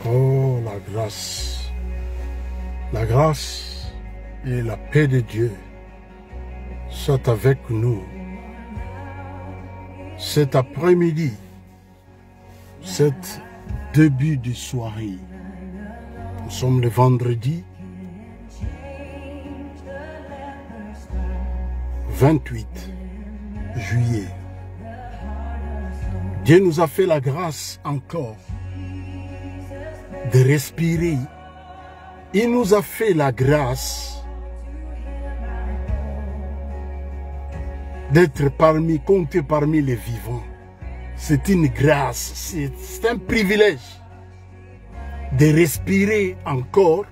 Oh, la grâce et la paix de Dieu soient avec nous cet après-midi, cet début de soirée. Nous sommes le vendredi 28 juillet. Dieu nous a fait la grâce encore de respirer. Il nous a fait la grâce d'être compté parmi les vivants. C'est une grâce, c'est un privilège. De respirer encore,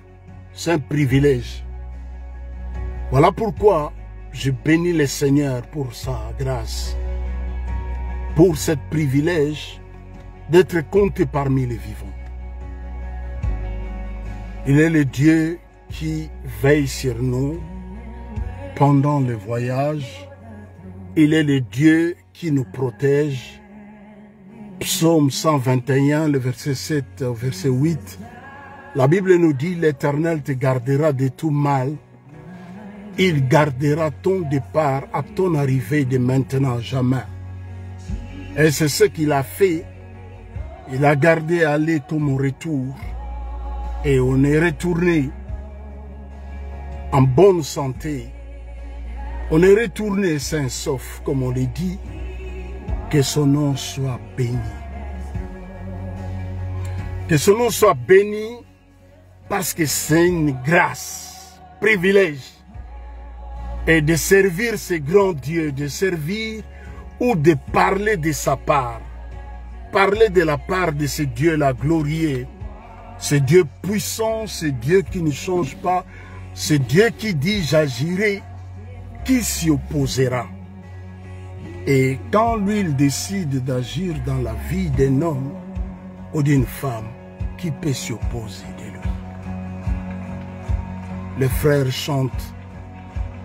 c'est un privilège. Voilà pourquoi je bénis le Seigneur pour sa grâce, pour ce privilège d'être compté parmi les vivants. Il est le Dieu qui veille sur nous pendant le voyage. Il est le Dieu qui nous protège. Psaume 121, le verset 7 au verset 8. La Bible nous dit, l'Éternel te gardera de tout mal. Il gardera ton départ à ton arrivée de maintenant à jamais. Et c'est ce qu'il a fait. Il a gardé aller comme au retour. Et on est retourné en bonne santé. On est retourné sain et sauf, comme on le dit. Que son nom soit béni. Que son nom soit béni parce que c'est une grâce, privilège. Et de servir ce grand Dieu, de servir ou de parler de sa part. Parler de la part de ce Dieu-là glorieux. Ce Dieu puissant, ce Dieu qui ne change pas. Ce Dieu qui dit j'agirai, qui s'y opposera. Et quand lui, il décide d'agir dans la vie d'un homme ou d'une femme, qui peut s'y opposer de lui? Les frères chantent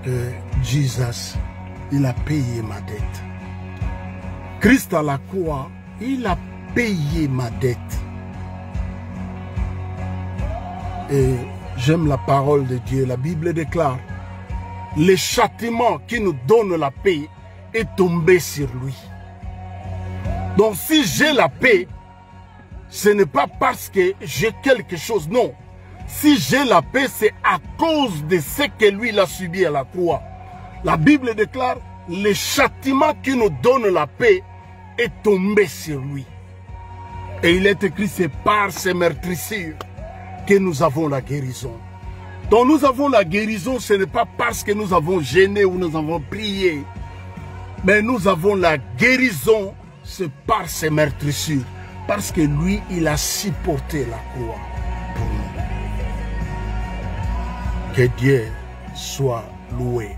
que Jesus, il a payé ma dette. Christ à la croix, il a payé ma dette. Et j'aime la parole de Dieu. La Bible déclare, le châtiment qui nous donne la paix est tombé sur lui. Donc si j'ai la paix, ce n'est pas parce que j'ai quelque chose, non. Si j'ai la paix, c'est à cause de ce que lui il a subi à la croix. La Bible déclare, le châtiment qui nous donne la paix est tombé sur lui. Et il est écrit, c'est par ses meurtrissures que nous avons la guérison. Donc nous avons la guérison, ce n'est pas parce que nous avons gêné ou nous avons prié. Mais nous avons la guérison, c'est par ses meurtrissures. Parce que lui, il a supporté la croix pour nous. Que Dieu soit loué.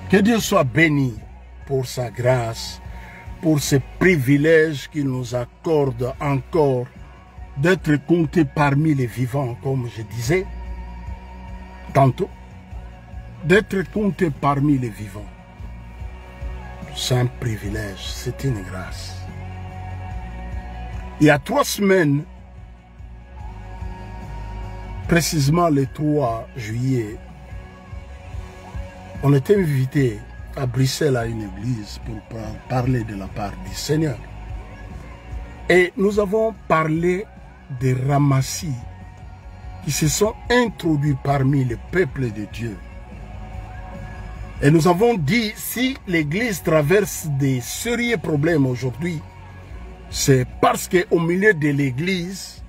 Que Dieu soit béni pour sa grâce, pour ce privilège qu'il nous accorde encore d'être compté parmi les vivants, comme je disais tantôt, d'être compté parmi les vivants. C'est un privilège, c'est une grâce. Il y a 3 semaines, précisément le 3 juillet, on était invité à Bruxelles à une église pour parler de la part du Seigneur. Et nous avons parlé des ramassis qui se sont introduits parmi le peuple de Dieu. Et nous avons dit, si l'église traverse des sérieux problèmes aujourd'hui, c'est parce qu'au milieu de l'église,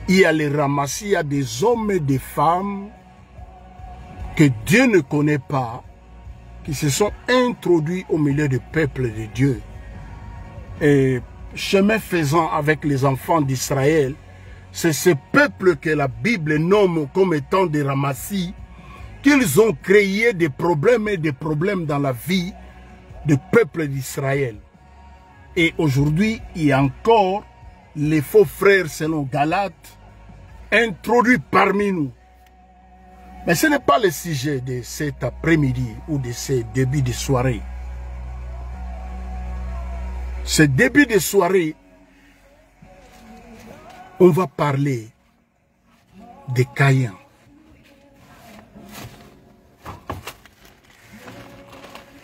il y a les ramassis, il y a des hommes et des femmes que Dieu ne connaît pas, qui se sont introduits au milieu du peuple de Dieu. Et chemin faisant avec les enfants d'Israël, c'est ce peuple que la Bible nomme comme étant des ramassis, qu'ils ont créé des problèmes et des problèmes dans la vie du peuple d'Israël. Et aujourd'hui, il y a encore les faux frères selon Galates introduits parmi nous. Mais ce n'est pas le sujet de cet après-midi ou de ce début de soirée. Ce début de soirée on va parler de Caïn.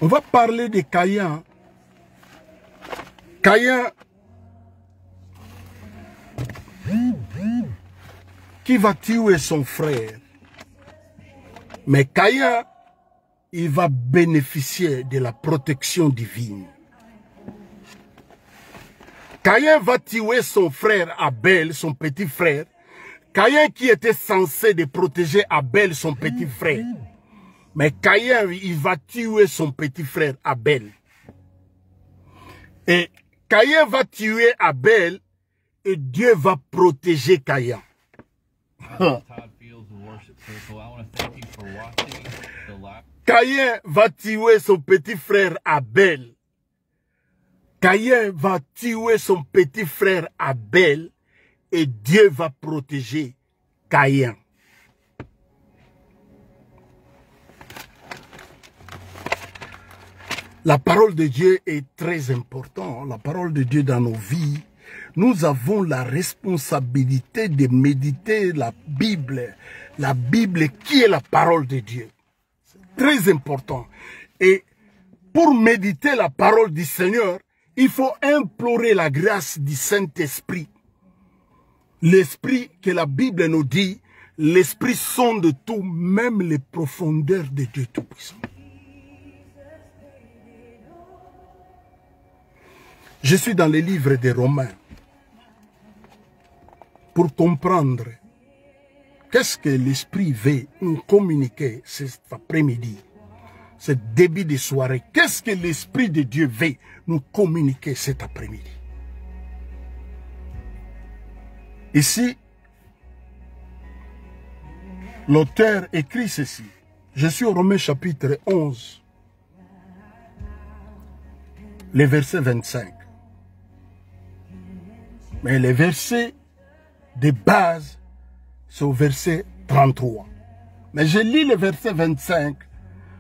On va parler de Caïn. Caïn qui va tuer son frère. Mais Caïn, il va bénéficier de la protection divine. Caïn va tuer son frère Abel, son petit frère. Caïn qui était censé de protéger Abel, son petit frère. Mais Caïn, il va tuer son petit frère Abel. Et Caïn va tuer Abel et Dieu va protéger Caïn. Caïn va tuer son petit frère Abel. Caïn va tuer son petit frère Abel et Dieu va protéger Caïn. La parole de Dieu est très importante. La parole de Dieu dans nos vies. Nous avons la responsabilité de méditer la Bible. La Bible qui est la parole de Dieu. C'est très important. Et pour méditer la parole du Seigneur, il faut implorer la grâce du Saint-Esprit. L'Esprit que la Bible nous dit, l'Esprit sonde tout, même les profondeurs de Dieu Tout-Puissant. Je suis dans les livres des Romains pour comprendre qu'est-ce que l'Esprit veut nous communiquer cet après-midi, ce début de soirée. Qu'est-ce que l'Esprit de Dieu veut nous communiquer cet après-midi? Ici, l'auteur écrit ceci. Je suis au Romains chapitre 11, le verset 25. Mais les versets de base, c'est au verset 33. Mais je lis le verset 25.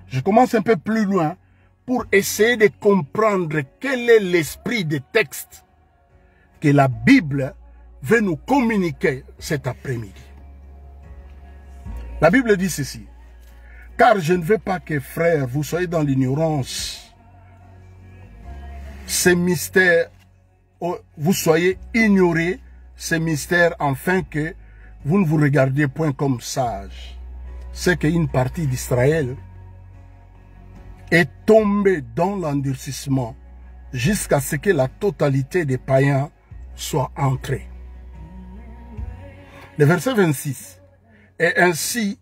Je commence un peu plus loin pour essayer de comprendre quel est l'esprit des textes que la Bible veut nous communiquer cet après-midi. La Bible dit ceci. Car je ne veux pas que, frères, vous soyez dans l'ignorance. Ces mystères, vous soyez ignorés, ces mystères, afin que vous ne vous regardiez point comme sages. C'est qu'une partie d'Israël est tombée dans l'endurcissement jusqu'à ce que la totalité des païens soit entrée. Le verset 26. Et ainsi,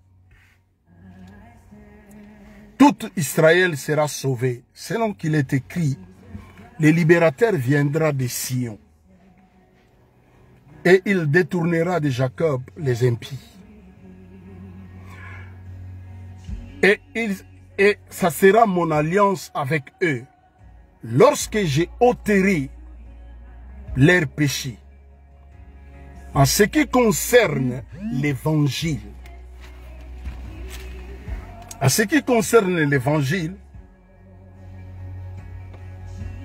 tout Israël sera sauvé, selon qu'il est écrit, le libérateur viendra de Sion, et il détournera de Jacob les impies. Et ça sera mon alliance avec eux, lorsque j'ai ôterai leurs péchés. En ce qui concerne l'évangile,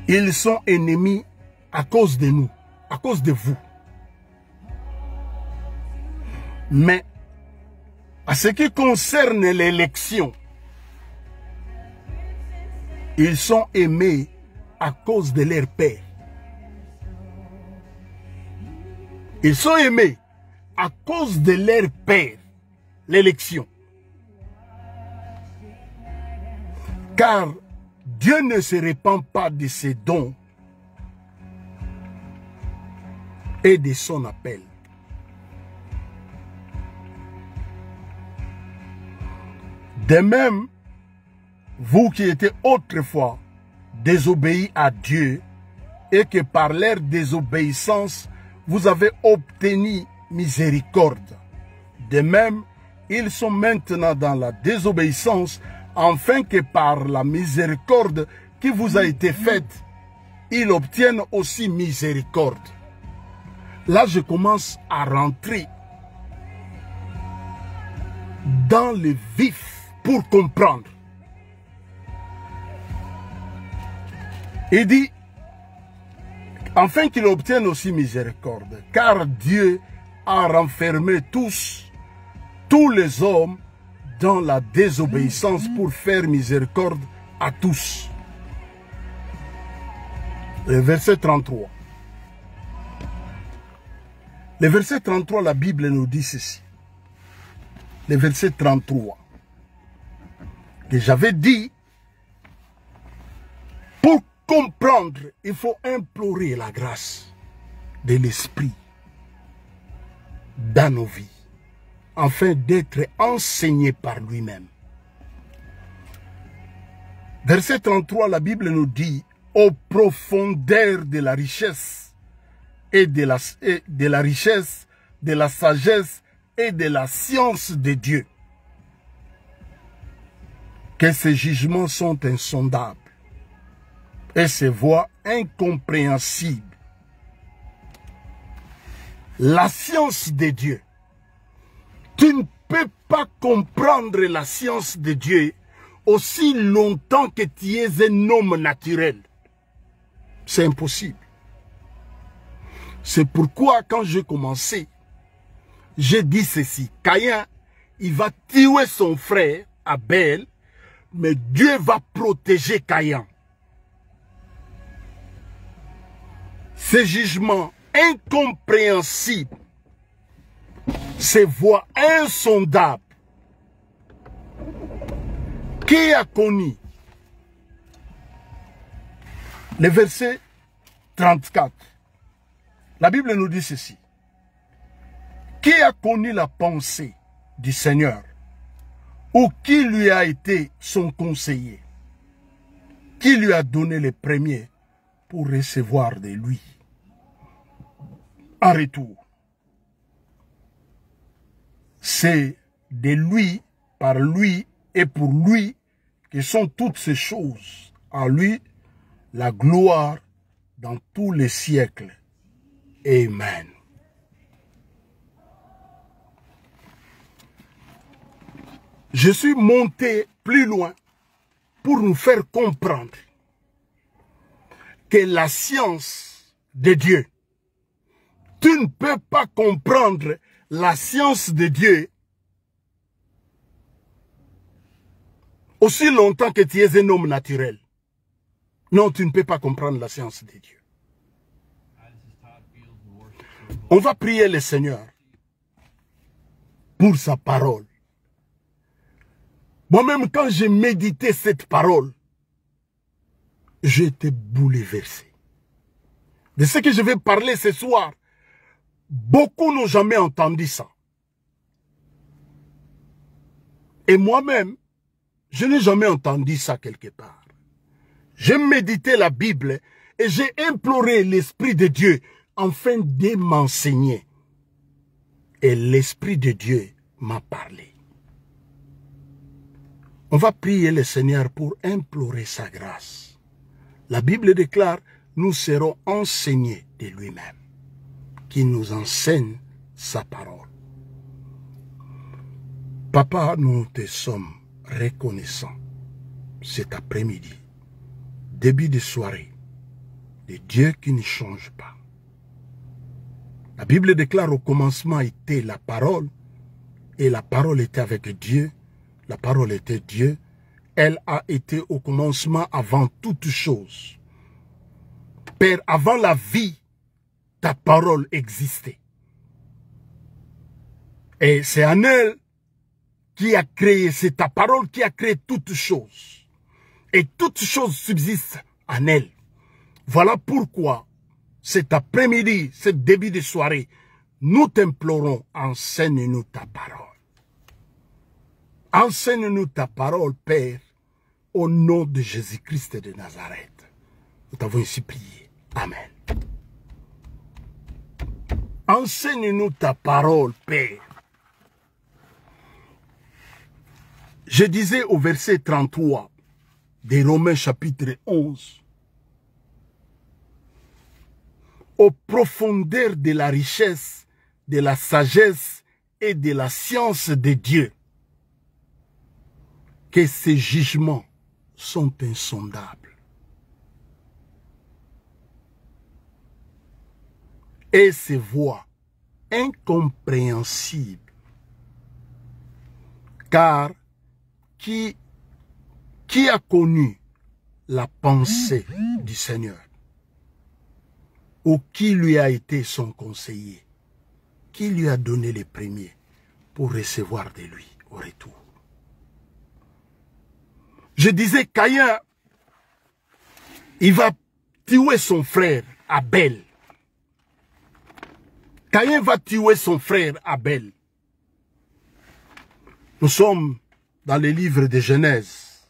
ils sont ennemis à cause de nous, à cause de vous. Mais à ce qui concerne l'élection, ils sont aimés à cause de leur Père. Ils sont aimés à cause de leur Père, l'élection. Car Dieu ne se répand pas de ses dons et de son appel. De même, vous qui étiez autrefois désobéis à Dieu et que par leur désobéissance, vous avez obtenu miséricorde. De même, ils sont maintenant dans la désobéissance, afin que par la miséricorde qui vous a été faite, ils obtiennent aussi miséricorde. Là, je commence à rentrer dans le vif pour comprendre. Il dit, afin qu'il obtienne aussi miséricorde, car Dieu a renfermé tous les hommes dans la désobéissance pour faire miséricorde à tous. Le verset 33. Le verset 33, la Bible nous dit ceci. Le verset 33. Que j'avais dit, pour comprendre, il faut implorer la grâce de l'Esprit dans nos vies, afin d'être enseigné par lui-même. Verset 33, la Bible nous dit, aux profondeurs de la richesse et de la richesse, de la sagesse et de la science de Dieu, que ses jugements sont insondables et ses voies incompréhensibles. La science de Dieu. Tu ne peux pas comprendre la science de Dieu aussi longtemps que tu es un homme naturel. C'est impossible. C'est pourquoi quand j'ai commencé, j'ai dit ceci. Caïn, il va tuer son frère Abel, mais Dieu va protéger Caïn. Ces jugements incompréhensibles, ces voies insondables, qui a connu? Le verset 34. La Bible nous dit ceci. Qui a connu la pensée du Seigneur? Ou qui lui a été son conseiller? Qui lui a donné les premiers pour recevoir de lui en retour? C'est de lui, par lui et pour lui que sont toutes ces choses. En lui, la gloire dans tous les siècles. Amen. Je suis monté plus loin pour nous faire comprendre que la science de Dieu, tu ne peux pas comprendre la science de Dieu aussi longtemps que tu es un homme naturel. Non, tu ne peux pas comprendre la science de Dieu. On va prier le Seigneur pour sa parole. Moi-même, quand j'ai médité cette parole, j'étais bouleversé. De ce que je vais parler ce soir, beaucoup n'ont jamais entendu ça. Et moi-même, je n'ai jamais entendu ça quelque part. J'ai médité la Bible et j'ai imploré l'Esprit de Dieu afin de m'enseigner. Et l'Esprit de Dieu m'a parlé. On va prier le Seigneur pour implorer sa grâce. La Bible déclare, nous serons enseignés de lui-même, qui nous enseigne sa parole. Papa, nous te sommes reconnaissants cet après-midi, début de soirée, de Dieu qui ne change pas. La Bible déclare au commencement était la parole, et la parole était avec Dieu, la parole était Dieu, elle a été au commencement avant toute chose. Père, avant la vie, ta parole existait. Et c'est en elle qui a créé, c'est ta parole qui a créé toutes choses. Et toutes choses subsistent en elle. Voilà pourquoi, cet après-midi, ce début de soirée, nous t'implorons, enseigne-nous ta parole. Enseigne-nous ta parole, Père, au nom de Jésus-Christ de Nazareth. Nous t'avons ainsi prié. Amen. Enseigne-nous ta parole, Père. Je disais au verset 33 de Romains chapitre 11, aux profondeurs de la richesse, de la sagesse et de la science de Dieu, que ses jugements sont insondables. Et ses voies incompréhensible. Car qui a connu la pensée du Seigneur? Ou qui lui a été son conseiller? Qui lui a donné les premiers pour recevoir de lui au retour? Je disais, Caïn, il va tuer son frère Abel. Caïn va tuer son frère Abel. Nous sommes dans le livre de Genèse.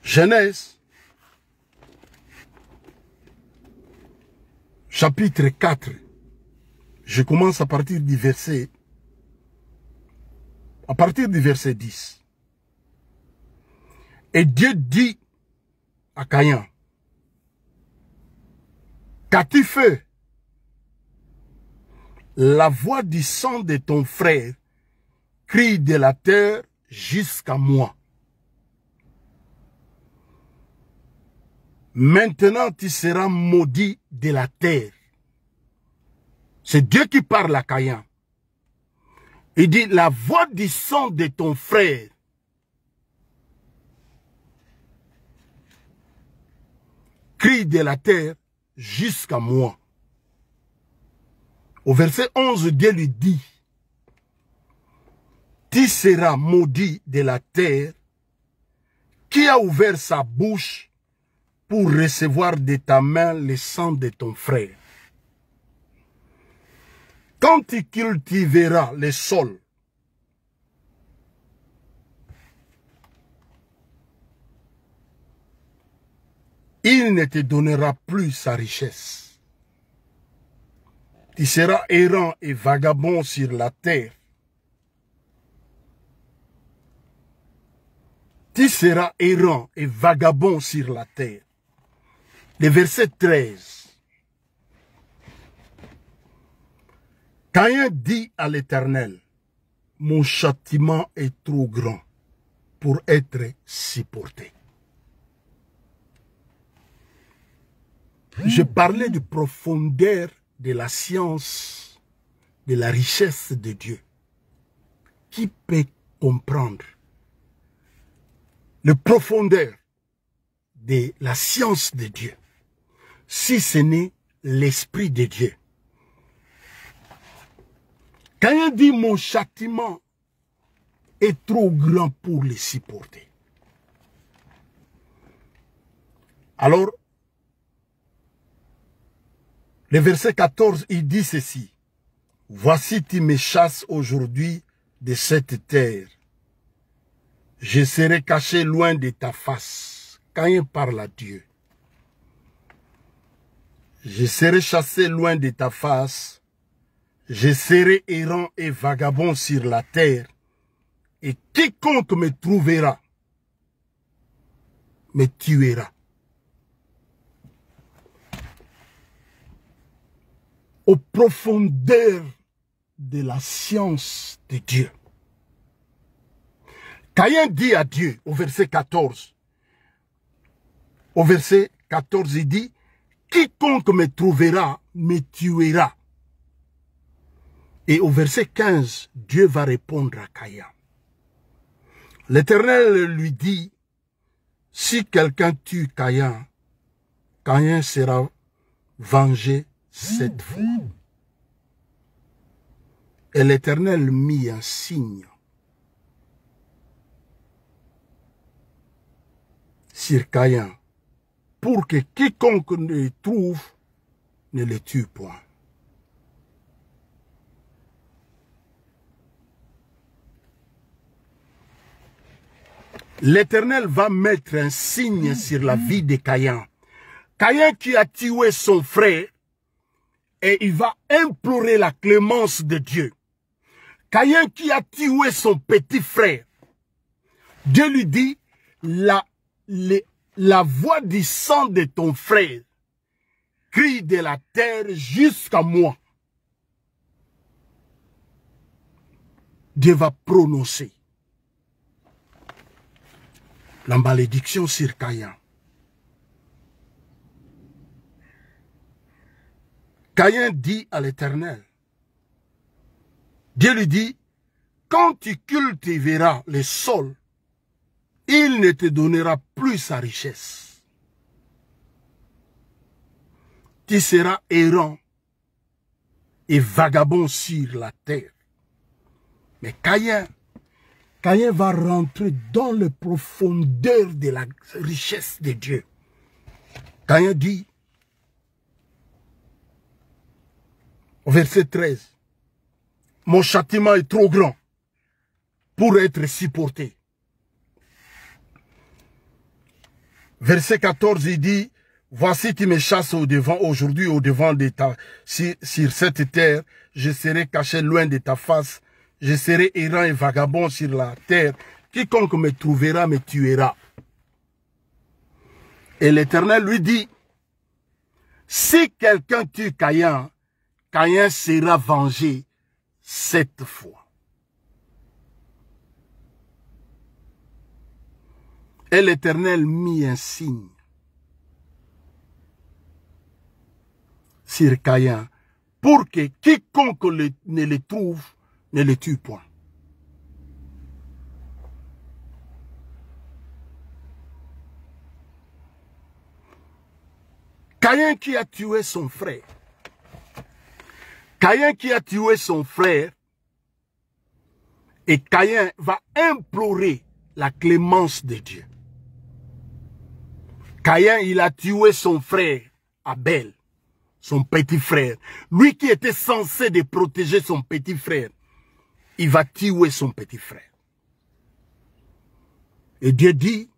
Genèse, chapitre 4. Je commence à partir du verset 10. Et Dieu dit à Caïn, qu'as-tu fait? La voix du sang de ton frère crie de la terre jusqu'à moi. Maintenant tu seras maudit de la terre. C'est Dieu qui parle à Caïn. Il dit, la voix du sang de ton frère crie de la terre jusqu'à moi. Au verset 11, Dieu lui dit, tu seras maudit de la terre qui a ouvert sa bouche pour recevoir de ta main le sang de ton frère. Quand tu cultiveras le sol, il ne te donnera plus sa richesse. Tu seras errant et vagabond sur la terre. Tu seras errant et vagabond sur la terre. Le verset 13. Caïn dit à l'Éternel, mon châtiment est trop grand pour être supporté. Je parlais de profondeur de la science, de la richesse de Dieu. Qui peut comprendre le profondeur de la science de Dieu, si ce n'est l'Esprit de Dieu? Caïn dit, mon châtiment est trop grand pour le supporter. Alors, le verset 14, il dit ceci. Voici, tu me chasses aujourd'hui de cette terre. Je serai caché loin de ta face. Caïn parle à Dieu. Je serai chassé loin de ta face. Je serai errant et vagabond sur la terre. Et quiconque me trouvera me tuera. Aux profondeurs de la science de Dieu. Caïn dit à Dieu au verset 14. Au verset 14, il dit, quiconque me trouvera me tuera. Et au verset 15, Dieu va répondre à Caïn. L'Éternel lui dit, si quelqu'un tue Caïn, Caïn sera vengé 7 fois. Et l'Éternel mit un signe sur Caïn pour que quiconque le trouve ne le tue point. L'Éternel va mettre un signe sur la vie de Caïn. Caïn qui a tué son frère, et il va implorer la clémence de Dieu. Caïn qui a tué son petit frère, Dieu lui dit, la voix du sang de ton frère crie de la terre jusqu'à moi. Dieu va prononcer la malédiction sur Caïn. Caïn dit à l'Éternel, Dieu lui dit, quand tu cultiveras les sols, il ne te donnera plus sa richesse. Tu seras errant et vagabond sur la terre. Mais Caïn va rentrer dans les profondeurs de la richesse de Dieu. Caïn dit, au verset 13, mon châtiment est trop grand pour être supporté. Verset 14, il dit, voici tu me chasses au-devant, aujourd'hui au-devant de ta, sur cette terre, je serai caché loin de ta face, je serai errant et vagabond sur la terre, quiconque me trouvera me tuera. Et l'Éternel lui dit, si quelqu'un tue Caïn, Caïn sera vengé 7 fois. Et l'Éternel mit un signe sur Caïn pour que quiconque ne le trouve ne le tue point. Caïn qui a tué son frère. Caïn qui a tué son frère. Et Caïn va implorer la clémence de Dieu. Caïn, il a tué son frère Abel, son petit frère. Lui qui était censé de protéger son petit frère, il va tuer son petit frère. Et Dieu dit,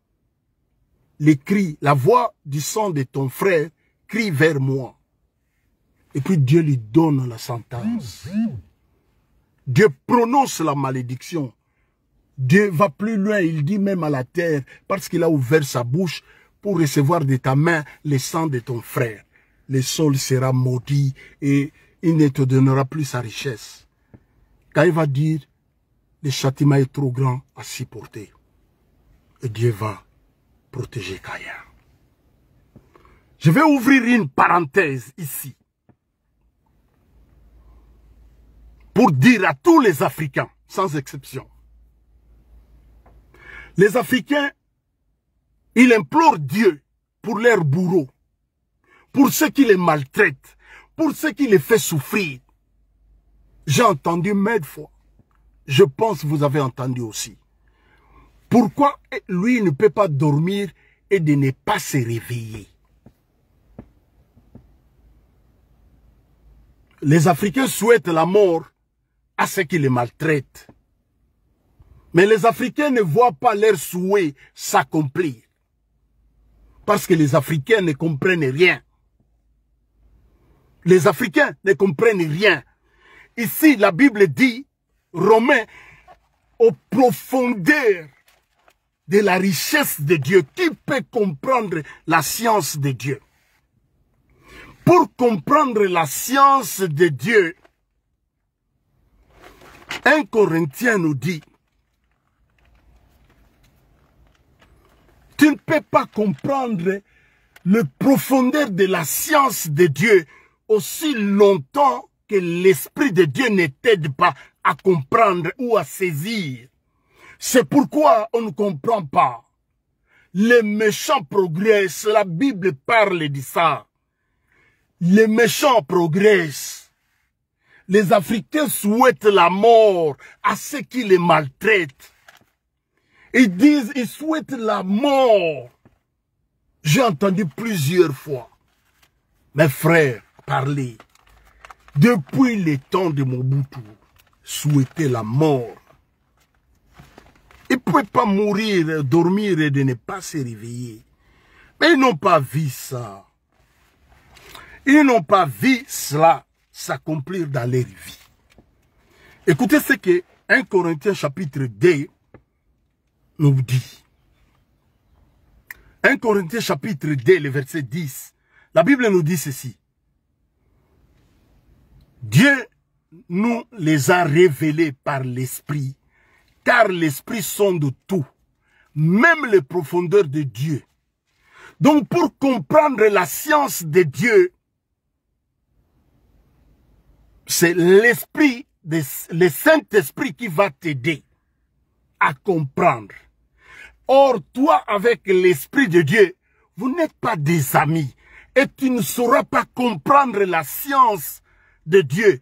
les cris, la voix du sang de ton frère crie vers moi. Et puis Dieu lui donne la sentence. Dieu prononce la malédiction. Dieu va plus loin, il dit même à la terre, parce qu'il a ouvert sa bouche pour recevoir de ta main le sang de ton frère. Le sol sera maudit et il ne te donnera plus sa richesse. Quand il va dire, le châtiment est trop grand à supporter. Et Dieu va protéger Caïn. Je vais ouvrir une parenthèse ici. Pour dire à tous les Africains, sans exception. Les Africains, ils implorent Dieu pour leurs bourreaux, pour ceux qui les maltraitent, pour ceux qui les font souffrir. J'ai entendu maintes fois. Je pense que vous avez entendu aussi. Pourquoi lui ne peut pas dormir et de ne pas se réveiller? Les Africains souhaitent la mort à ceux qui les maltraitent. Mais les Africains ne voient pas leurs souhaits s'accomplir. Parce que les Africains ne comprennent rien. Les Africains ne comprennent rien. Ici, la Bible dit, Romains, aux profondeurs de la richesse de Dieu. Qui peut comprendre la science de Dieu? Pour comprendre la science de Dieu, 1 Corinthiens nous dit, tu ne peux pas comprendre le profondeur de la science de Dieu aussi longtemps que l'Esprit de Dieu ne t'aide pas à comprendre ou à saisir. C'est pourquoi on ne comprend pas. Les méchants progressent, la Bible parle de ça. Les méchants progressent. Les Africains souhaitent la mort à ceux qui les maltraitent. Ils disent, ils souhaitent la mort. J'ai entendu plusieurs fois mes frères parler. Depuis le temps de Mobutu, souhaiter la mort. Ils ne pouvaient pas mourir, dormir et de ne pas se réveiller. Mais ils n'ont pas vu ça. Ils n'ont pas vu cela s'accomplir dans leur vie. Écoutez ce que 1 Corinthiens chapitre 2 nous dit. 1 Corinthiens chapitre 2, le verset 10. La Bible nous dit ceci. Dieu nous les a révélés par l'Esprit, car l'Esprit sonde tout, même les profondeurs de Dieu. Donc pour comprendre la science de Dieu, c'est l'esprit, le Saint-Esprit qui va t'aider à comprendre. Or, toi, avec l'Esprit de Dieu, vous n'êtes pas des amis. Et tu ne sauras pas comprendre la science de Dieu.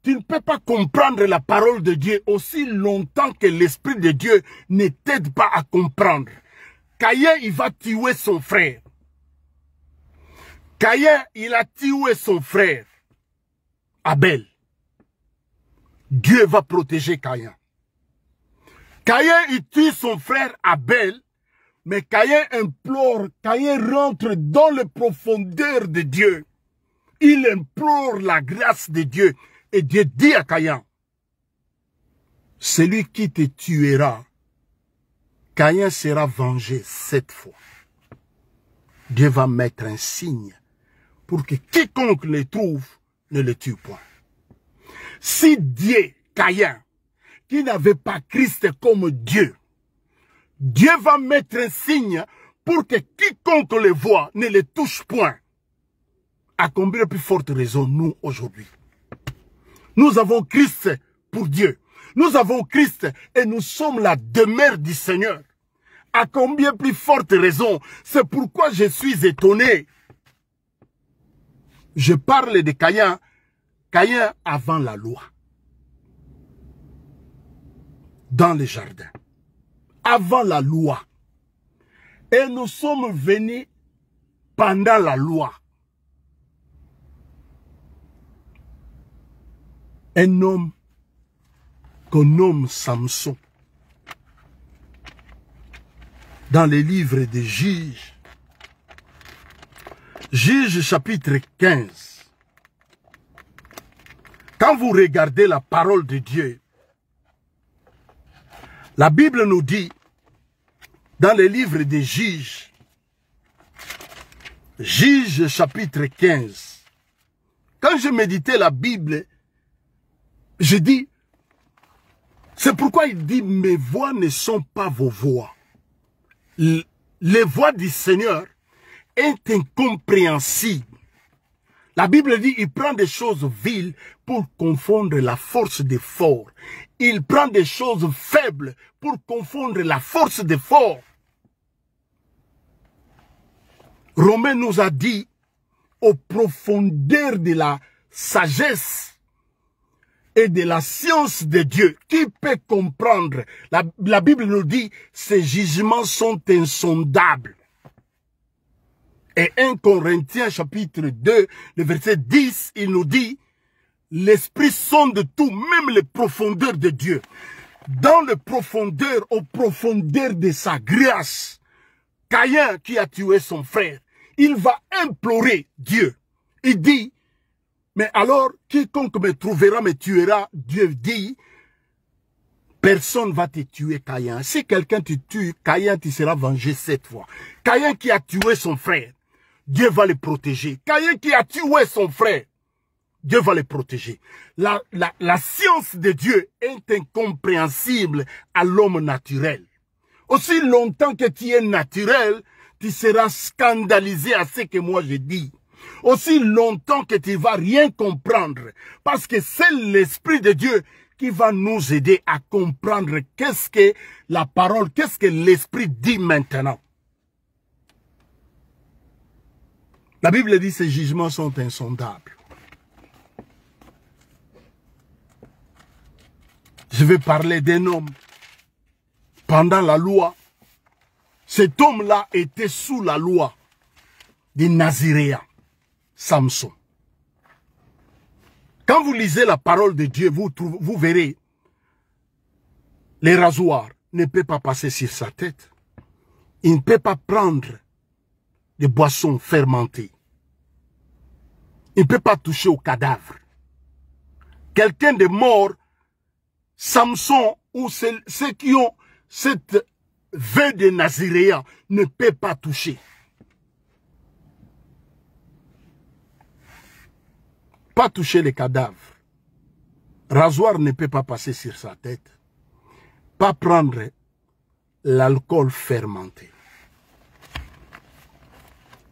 Tu ne peux pas comprendre la parole de Dieu aussi longtemps que l'Esprit de Dieu ne t'aide pas à comprendre. Caïn, il va tuer son frère. Caïn, il a tué son frère, Abel. Dieu va protéger Caïn. Caïn, il tue son frère Abel, mais Caïn implore, Caïn rentre dans les profondeurs de Dieu. Il implore la grâce de Dieu. Et Dieu dit à Caïn, celui qui te tuera, Caïn sera vengé 7 fois. Dieu va mettre un signe pour que quiconque le trouve ne le tue point. Si Dieu, Caïn, qui n'avait pas Christ comme Dieu, Dieu va mettre un signe pour que quiconque le voit ne le touche point. À combien de plus forte raison nous aujourd'hui? Nous avons Christ pour Dieu. Nous avons Christ et nous sommes la demeure du Seigneur. À combien plus forte raison? C'est pourquoi je suis étonné. Je parle de Caïn, Caïn avant la loi. Dans les jardins. Avant la loi. Et nous sommes venus pendant la loi. Un homme qu'on nomme Samson. Dans les livres des Juges. Juges chapitre 15. Quand vous regardez la parole de Dieu, la Bible nous dit, dans les livres des Juges, Juges chapitre 15, quand je méditais la Bible, je dis, c'est pourquoi il dit, mes voix ne sont pas vos voix. Les voix du Seigneur est incompréhensible. La Bible dit, il prend des choses viles pour confondre la force des forts. Il prend des choses faibles pour confondre la force des forts. Romain nous a dit, aux profondeurs de la sagesse et de la science de Dieu, qui peut comprendre? La Bible nous dit, ces jugements sont insondables. Et 1 Corinthiens chapitre 2, le verset 10, il nous dit, l'esprit sonde tout, même les profondeurs de Dieu. Dans les profondeurs, aux profondeurs de sa grâce, Caïn qui a tué son frère, il va implorer Dieu. Il dit, mais alors, quiconque me trouvera me tuera. Dieu dit, personne ne va te tuer, Caïn. Si quelqu'un te tue, Caïn, tu seras vengé 7 fois. Caïn qui a tué son frère, Dieu va le protéger. Caïn qui a tué son frère, Dieu va le protéger. La science de Dieu est incompréhensible à l'homme naturel. Aussi longtemps que tu es naturel, tu seras scandalisé à ce que moi je dis. Aussi longtemps que tu ne vas rien comprendre. Parce que c'est l'Esprit de Dieu qui va nous aider à comprendre qu'est-ce que la parole, qu'est-ce que l'Esprit dit maintenant. La Bible dit que ces jugements sont insondables. Je vais parler d'un homme. Pendant la loi, cet homme-là était sous la loi des Naziréens. Samson. Quand vous lisez la parole de Dieu, vous verrez, les rasoirs ne peuvent pas passer sur sa tête. Il ne peut pas prendre des boissons fermentées. Il ne peut pas toucher au cadavre. Quelqu'un de mort, Samson ou ceux qui ont cette vœu de Naziréen ne peut pas toucher. Pas toucher les cadavres. Rasoir ne peut pas passer sur sa tête. Pas prendre l'alcool fermenté.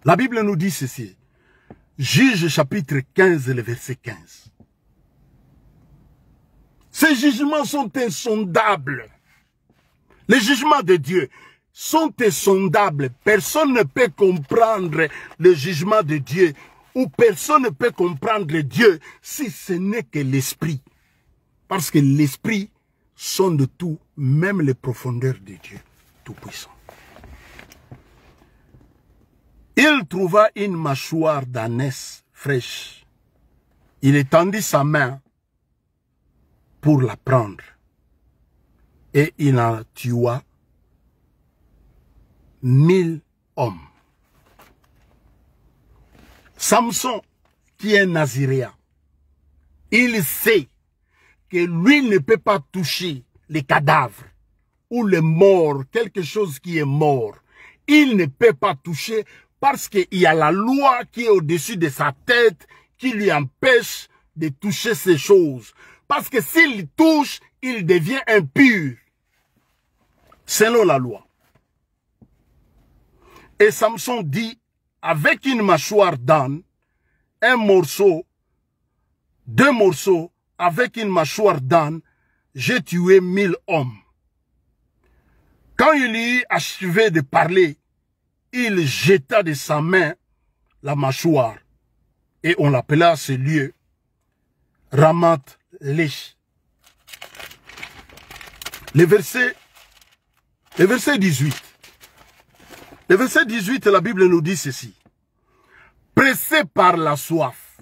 La Bible nous dit ceci. Juge chapitre 15, le verset 15. Ces jugements sont insondables. Les jugements de Dieu sont insondables. Personne ne peut comprendre le jugement de Dieu ou personne ne peut comprendre Dieu si ce n'est que l'Esprit. Parce que l'Esprit sonde tout, même les profondeurs de Dieu Tout-Puissant. Il trouva une mâchoire d'ânesse fraîche. Il étendit sa main pour la prendre. Et il en tua 1000 hommes. Samson, qui est naziréen, il sait que lui ne peut pas toucher les cadavres ou les morts, quelque chose qui est mort. Il ne peut pas toucher parce qu'il y a la loi qui est au-dessus de sa tête qui lui empêche de toucher ces choses. Parce que s'il touche, il devient impur. Selon la loi. Et Samson dit, avec une mâchoire d'âne, un morceau, 2 morceaux, avec une mâchoire d'âne, j'ai tué 1000 hommes. Quand il eut achevé de parler, il jeta de sa main la mâchoire. Et on l'appela ce lieu Ramath-Lehi. Le verset 18. Le verset 18, la Bible nous dit ceci. Pressé par la soif,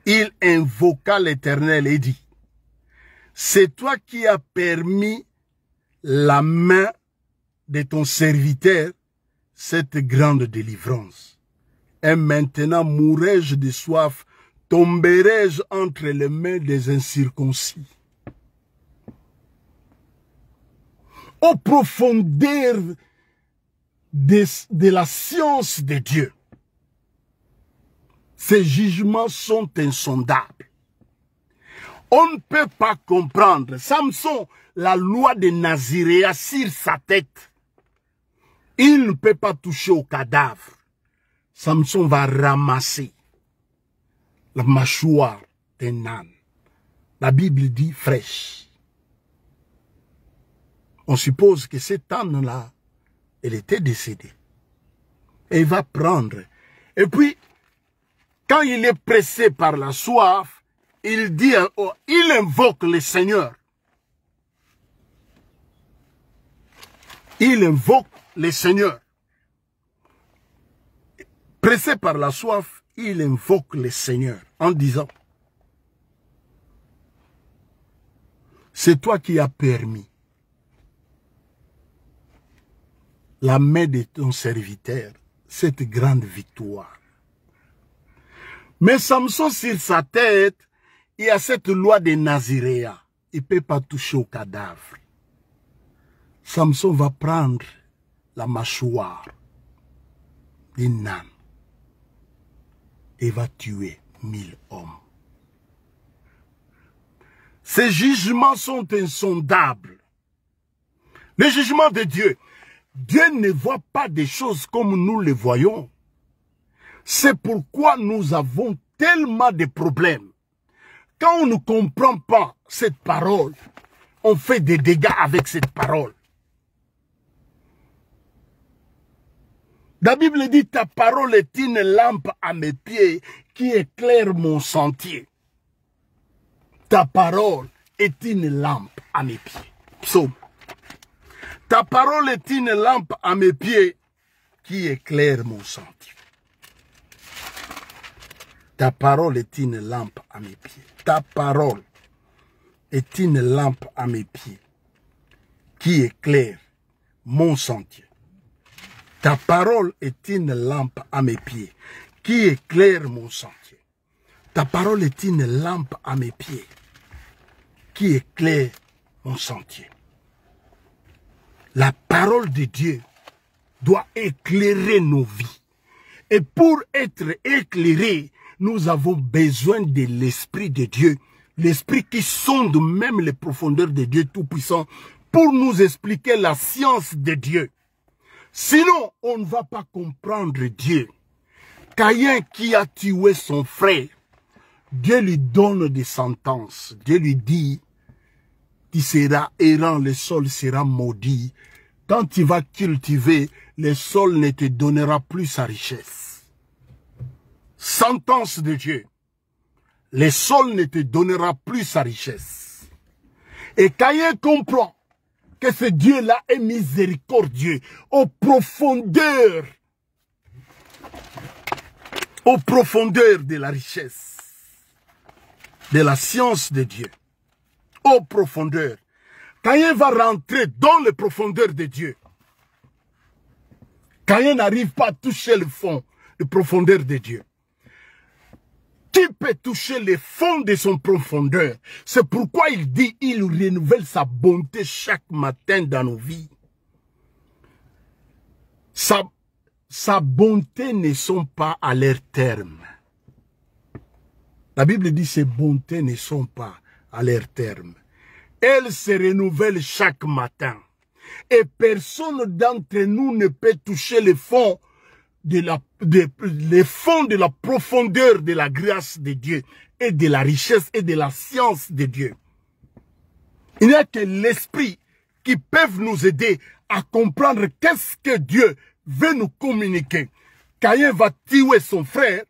il invoqua l'Éternel et dit, c'est toi qui as permis la main de ton serviteur cette grande délivrance. Et maintenant mourrai-je de soif, tomberai-je entre les mains des incirconcis. Aux profondeurs de la science de Dieu, ces jugements sont insondables. On ne peut pas comprendre. Samson, la loi de Naziréa sur sa tête, il ne peut pas toucher au cadavre. Samson va ramasser la mâchoire d'un âne. La Bible dit fraîche. On suppose que cet âne-là, elle était décédée. Et il va prendre. Et puis, quand il est pressé par la soif, il dit, il invoque le Seigneur. Il invoque le Seigneur. Pressé par la soif, il invoque le Seigneur en disant, c'est toi qui as permis la main de ton serviteur, cette grande victoire. Mais Samson, sur sa tête, il y a cette loi de Naziréa. Il ne peut pas toucher au cadavre. Samson va prendre la mâchoire d'un âne et va tuer 1000 hommes. Ces jugements sont insondables. Les jugements de Dieu. Dieu ne voit pas des choses comme nous les voyons. C'est pourquoi nous avons tellement de problèmes. Quand on ne comprend pas cette parole, on fait des dégâts avec cette parole. La Bible dit, ta parole est une lampe à mes pieds qui éclaire mon sentier. Ta parole est une lampe à mes pieds. Psaume. Ta parole est une lampe à mes pieds qui éclaire mon sentier. Ta parole est une lampe à mes pieds. Ta parole est une lampe à mes pieds qui éclaire mon sentier. Ta parole est une lampe à mes pieds qui éclaire mon sentier. Ta parole est une lampe à mes pieds qui éclaire mon sentier. La parole de Dieu doit éclairer nos vies. Et pour être éclairé, nous avons besoin de l'Esprit de Dieu. L'Esprit qui sonde même les profondeurs de Dieu Tout-Puissant pour nous expliquer la science de Dieu. Sinon, on ne va pas comprendre Dieu. Caïn qui a tué son frère, Dieu lui donne des sentences. Dieu lui dit, tu seras errant, le sol sera maudit. Quand tu vas cultiver, le sol ne te donnera plus sa richesse. Sentence de Dieu. Le sol ne te donnera plus sa richesse. Et Caïn comprend que ce Dieu-là est miséricordieux aux profondeurs de la richesse, de la science de Dieu, aux profondeurs. Caïn va rentrer dans les profondeurs de Dieu. Caïn n'arrive pas à toucher le fond, les profondeurs de Dieu. Qui peut toucher les fonds de son profondeur? C'est pourquoi il dit, il renouvelle sa bonté chaque matin dans nos vies. Sa bonté ne sont pas à leur terme. La Bible dit, ses bontés ne sont pas à leur terme. Elles se renouvellent chaque matin. Et personne d'entre nous ne peut toucher les fonds les fonds de la profondeur de la grâce de Dieu et de la richesse et de la science de Dieu. Il n'y a que l'esprit qui peut nous aider à comprendre qu'est-ce que Dieu veut nous communiquer. Caïn va tuer son frère,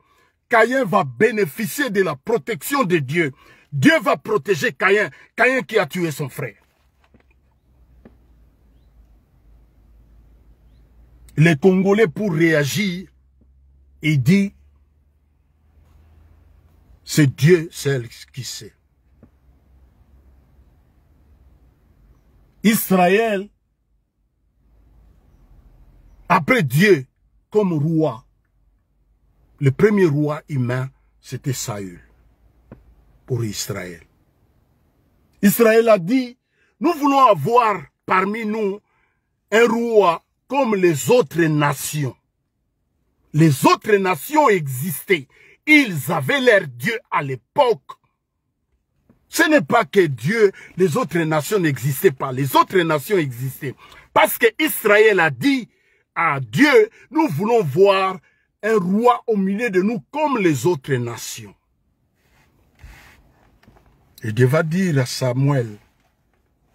Caïn va bénéficier de la protection de Dieu. Dieu va protéger Caïn, Caïn qui a tué son frère. Les Congolais, pour réagir, il dit, c'est Dieu seul qui sait. Israël, après Dieu comme roi, le premier roi humain, c'était Saül, pour Israël. Israël a dit, nous voulons avoir parmi nous un roi comme les autres nations. Les autres nations existaient. Ils avaient leur Dieu à l'époque. Ce n'est pas que Dieu, les autres nations n'existaient pas. Les autres nations existaient. Parce que Israël a dit à Dieu, nous voulons voir un roi au milieu de nous comme les autres nations. Et Dieu va dire à Samuel,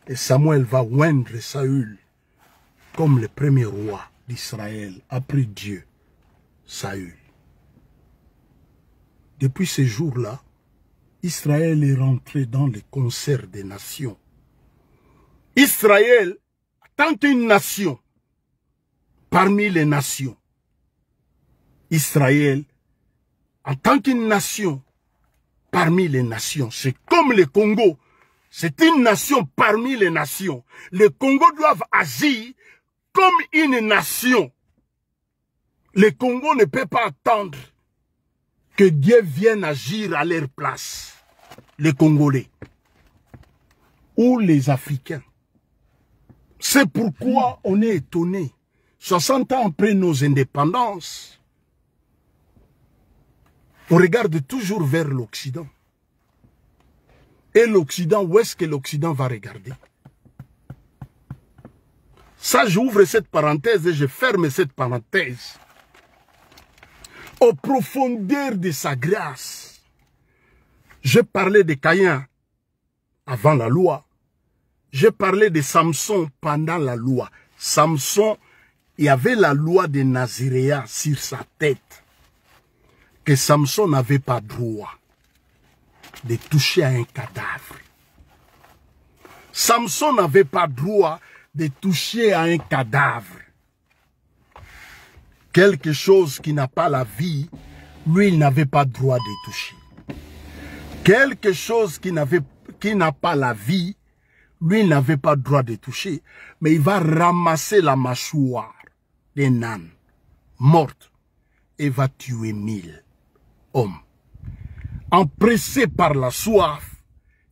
et Samuel va oindre Saül comme le premier roi d'Israël, après Dieu, Saül. Depuis ce jour-là, Israël est rentré dans le concert des nations. Israël, tant qu'une nation, parmi les nations, Israël, en tant qu'une nation, parmi les nations, c'est comme le Congo, c'est une nation parmi les nations. Les Congos doivent agir comme une nation. Le Congo ne peut pas attendre que Dieu vienne agir à leur place. Les Congolais ou les Africains. C'est pourquoi on est étonné. 60 ans après nos indépendances, on regarde toujours vers l'Occident. Et l'Occident, où est-ce que l'Occident va regarder? Ça, j'ouvre cette parenthèse et je ferme cette parenthèse. Aux profondeurs de sa grâce, je parlais de Caïn avant la loi. Je parlais de Samson pendant la loi. Samson, il y avait la loi de Naziréa sur sa tête. Que Samson n'avait pas droit de toucher à un cadavre. Samson n'avait pas droit de toucher à un cadavre. Quelque chose qui n'a pas la vie, lui, il n'avait pas droit de toucher. Quelque chose qui n'a pas la vie, lui, il n'avait pas droit de toucher. Mais il va ramasser la mâchoire d'un âne morte et va tuer 1000 hommes. Empressé par la soif,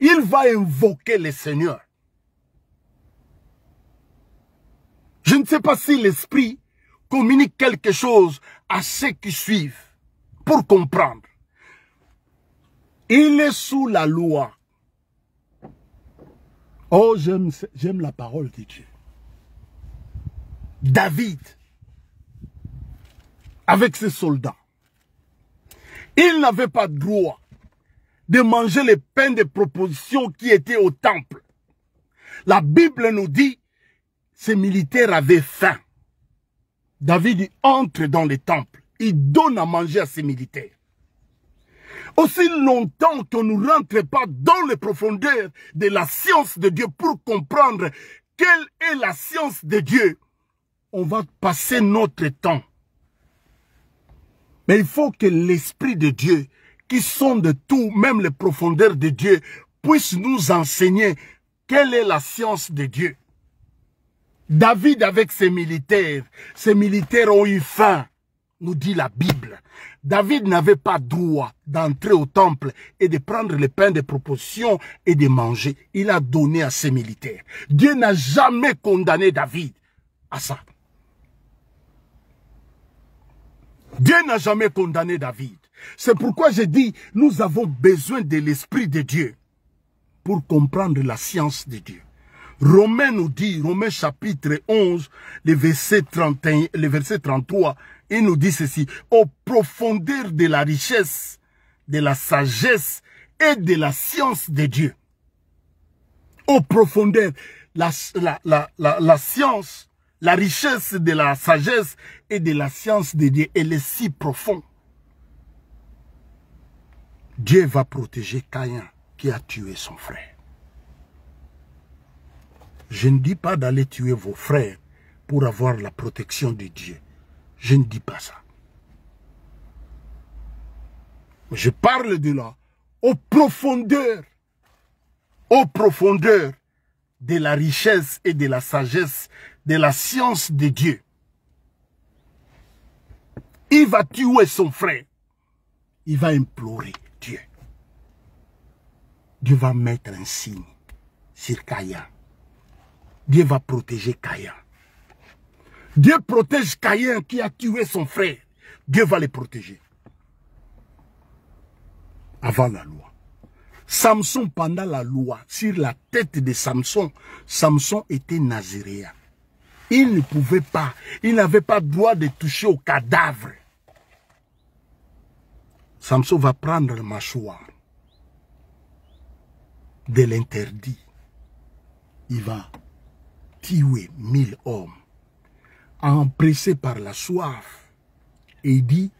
il va invoquer le Seigneur. Je ne sais pas si l'Esprit communique quelque chose à ceux qui suivent pour comprendre. Il est sous la loi. Oh, j'aime la parole de Dieu. David, avec ses soldats, il n'avait pas droit de manger les pains de proposition qui étaient au temple. La Bible nous dit, ces militaires avaient faim. David entre dans le temple, il donne à manger à ses militaires. Aussi longtemps qu'on ne rentre pas dans les profondeurs de la science de Dieu pour comprendre quelle est la science de Dieu, on va passer notre temps. Mais il faut que l'Esprit de Dieu, qui sonde tout, même les profondeurs de Dieu, puisse nous enseigner quelle est la science de Dieu. David avec ses militaires ont eu faim, nous dit la Bible. David n'avait pas droit d'entrer au temple et de prendre le pain de proposition et de manger. Il a donné à ses militaires. Dieu n'a jamais condamné David à ça. Dieu n'a jamais condamné David. C'est pourquoi je dis, nous avons besoin de l'Esprit de Dieu pour comprendre la science de Dieu. Romains nous dit, Romains chapitre 11, le verset 31, le verset 33, il nous dit ceci: aux profondeurs de la richesse, de la sagesse et de la science de Dieu. Aux profondeurs, la science, la richesse de la sagesse et de la science de Dieu, elle est si profonde. Dieu va protéger Caïn qui a tué son frère. Je ne dis pas d'aller tuer vos frères pour avoir la protection de Dieu. Je ne dis pas ça. Je parle de là, aux profondeurs de la richesse et de la sagesse, de la science de Dieu. Il va tuer son frère. Il va implorer Dieu. Dieu va mettre un signe sur Caïn. Dieu va protéger Caïn. Dieu protège Caïn qui a tué son frère. Dieu va le protéger. Avant la loi. Samson, pendant la loi, sur la tête de Samson, Samson était naziréen. Il ne pouvait pas, il n'avait pas droit de toucher au cadavre. Samson va prendre le mâchoire de l'interdit. Il va tuer 1000 hommes. Empressé par la soif. Et il dit,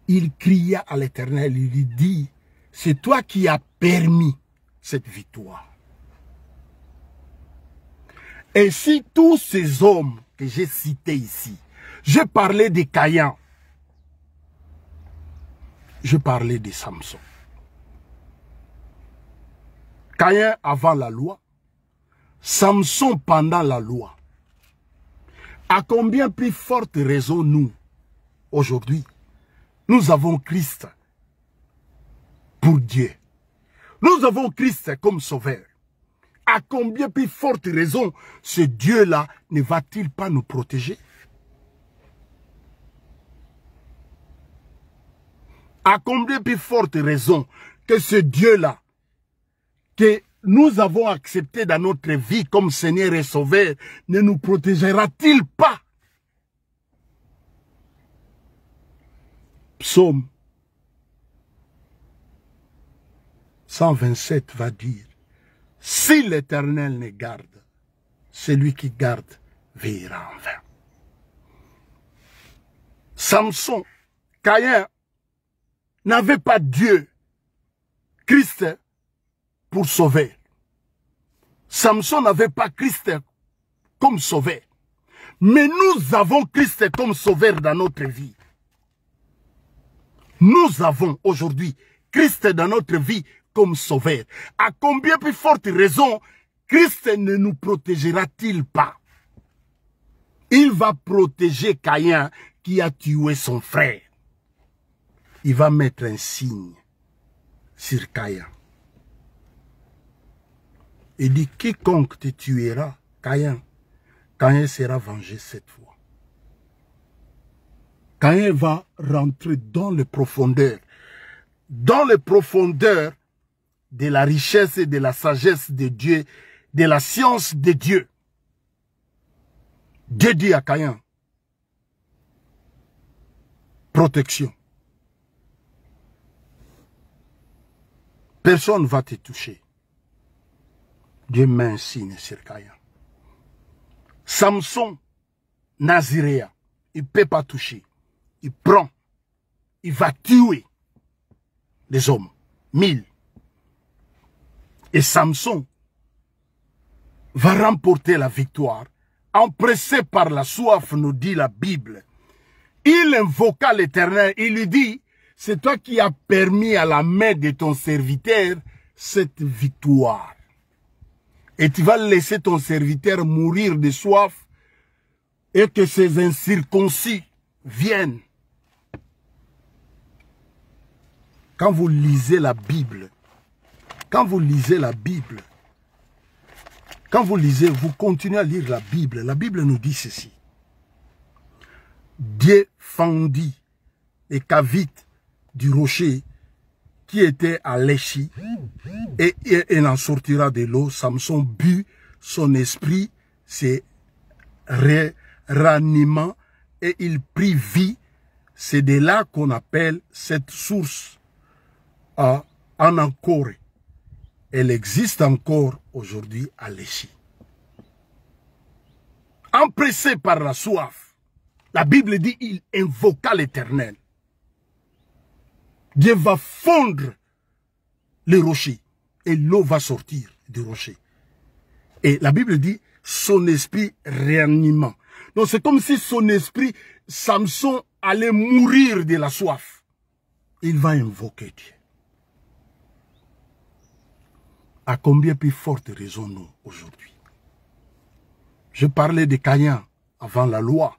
il cria à l'Éternel, il lui dit, c'est toi qui as permis cette victoire. Et si tous ces hommes que j'ai cités ici, je parlais de Caïn, je parlais de Samson. Caïn avant la loi, Samson pendant la loi. À combien plus forte raison nous, aujourd'hui, nous avons Christ pour Dieu. Nous avons Christ comme sauveur. À combien plus forte raison ce Dieu-là ne va-t-il pas nous protéger? À combien plus forte raison que ce Dieu-là, que nous avons accepté dans notre vie comme Seigneur et Sauveur, ne nous protégera-t-il pas? Psaume 127 va dire, si l'Éternel ne garde, celui qui garde veillera en vain. Samson, Caïn n'avait pas Dieu, Christ, pour sauver. Samson n'avait pas Christ comme sauveur. Mais nous avons Christ comme sauveur dans notre vie. Nous avons aujourd'hui Christ dans notre vie comme sauveur. À combien plus forte raison Christ ne nous protégera-t-il pas? Il va protéger Caïn qui a tué son frère. Il va mettre un signe sur Caïn. Il dit, quiconque te tuera, Caïn sera vengé cette fois. Caïn va rentrer dans les profondeurs de la richesse et de la sagesse de Dieu, de la science de Dieu. Dieu dit à Caïn, protection. Personne ne va te toucher. Dieu met un signe sur Caïn. Samson, Naziréa, il ne peut pas toucher. Il prend, il va tuer les hommes, 1000. Et Samson va remporter la victoire, empressé par la soif, nous dit la Bible. Il invoqua l'Éternel, il lui dit, c'est toi qui as permis à la main de ton serviteur cette victoire. Et tu vas laisser ton serviteur mourir de soif et que ces incirconcis viennent. Quand vous lisez la Bible, quand vous lisez, vous continuez à lire la Bible nous dit ceci. Dieu fendit les cavites du rocher qui était à Léchi et il en sortira de l'eau. Samson but, son esprit s'est ranimant et il prit vie. C'est de là qu'on appelle cette source en Encore. Elle existe encore aujourd'hui à Léchi. Empressé par la soif, la Bible dit il invoqua l'Éternel. Dieu va fondre les rochers et l'eau va sortir du rocher. Et la Bible dit son esprit réanimant. Donc c'est comme si son esprit, Samson allait mourir de la soif. Il va invoquer Dieu. À combien plus forte raison nous aujourd'hui? Je parlais de Caïn avant la loi.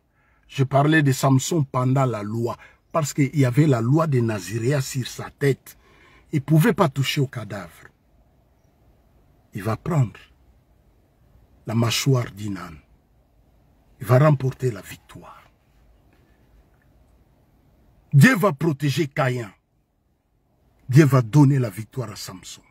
Je parlais de Samson pendant la loi. Parce qu'il y avait la loi de Naziréa sur sa tête. Il ne pouvait pas toucher au cadavre. Il va prendre la mâchoire d'un âne. Il va remporter la victoire. Dieu va protéger Caïn. Dieu va donner la victoire à Samson.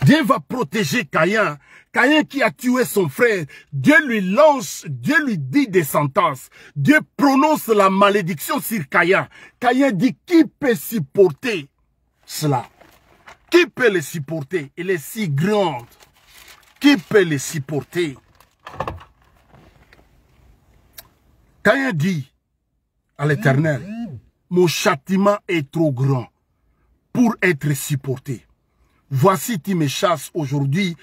Dieu va protéger Caïn. Caïn qui a tué son frère, Dieu lui lance, Dieu lui dit des sentences. Dieu prononce la malédiction sur Caïn. Caïn dit, qui peut supporter cela? Qui peut le supporter? Il est si grand. Qui peut le supporter? Caïn dit à l'Éternel, mon châtiment est trop grand pour être supporté. Voici, tu me chasses aujourd'hui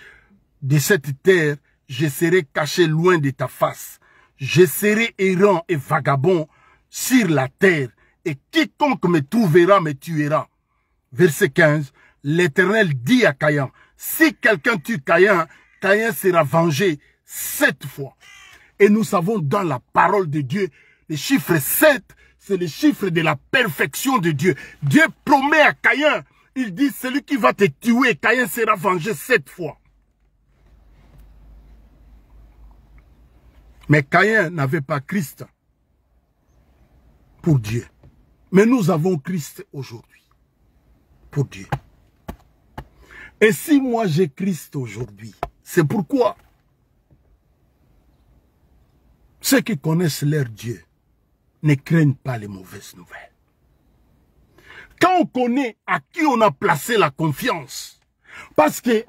de cette terre, je serai caché loin de ta face. Je serai errant et vagabond sur la terre, et quiconque me trouvera me tuera. Verset 15, l'Éternel dit à Caïn, si quelqu'un tue Caïn, Caïn sera vengé 7 fois. Et nous savons dans la parole de Dieu, le chiffre 7, c'est le chiffre de la perfection de Dieu. Dieu promet à Caïn, il dit, celui qui va te tuer, Caïn sera vengé 7 fois. Mais Caïn n'avait pas Christ pour Dieu. Mais nous avons Christ aujourd'hui pour Dieu. Et si moi j'ai Christ aujourd'hui, c'est pourquoi ceux qui connaissent leur Dieu ne craignent pas les mauvaises nouvelles. Quand on connaît à qui on a placé la confiance, parce que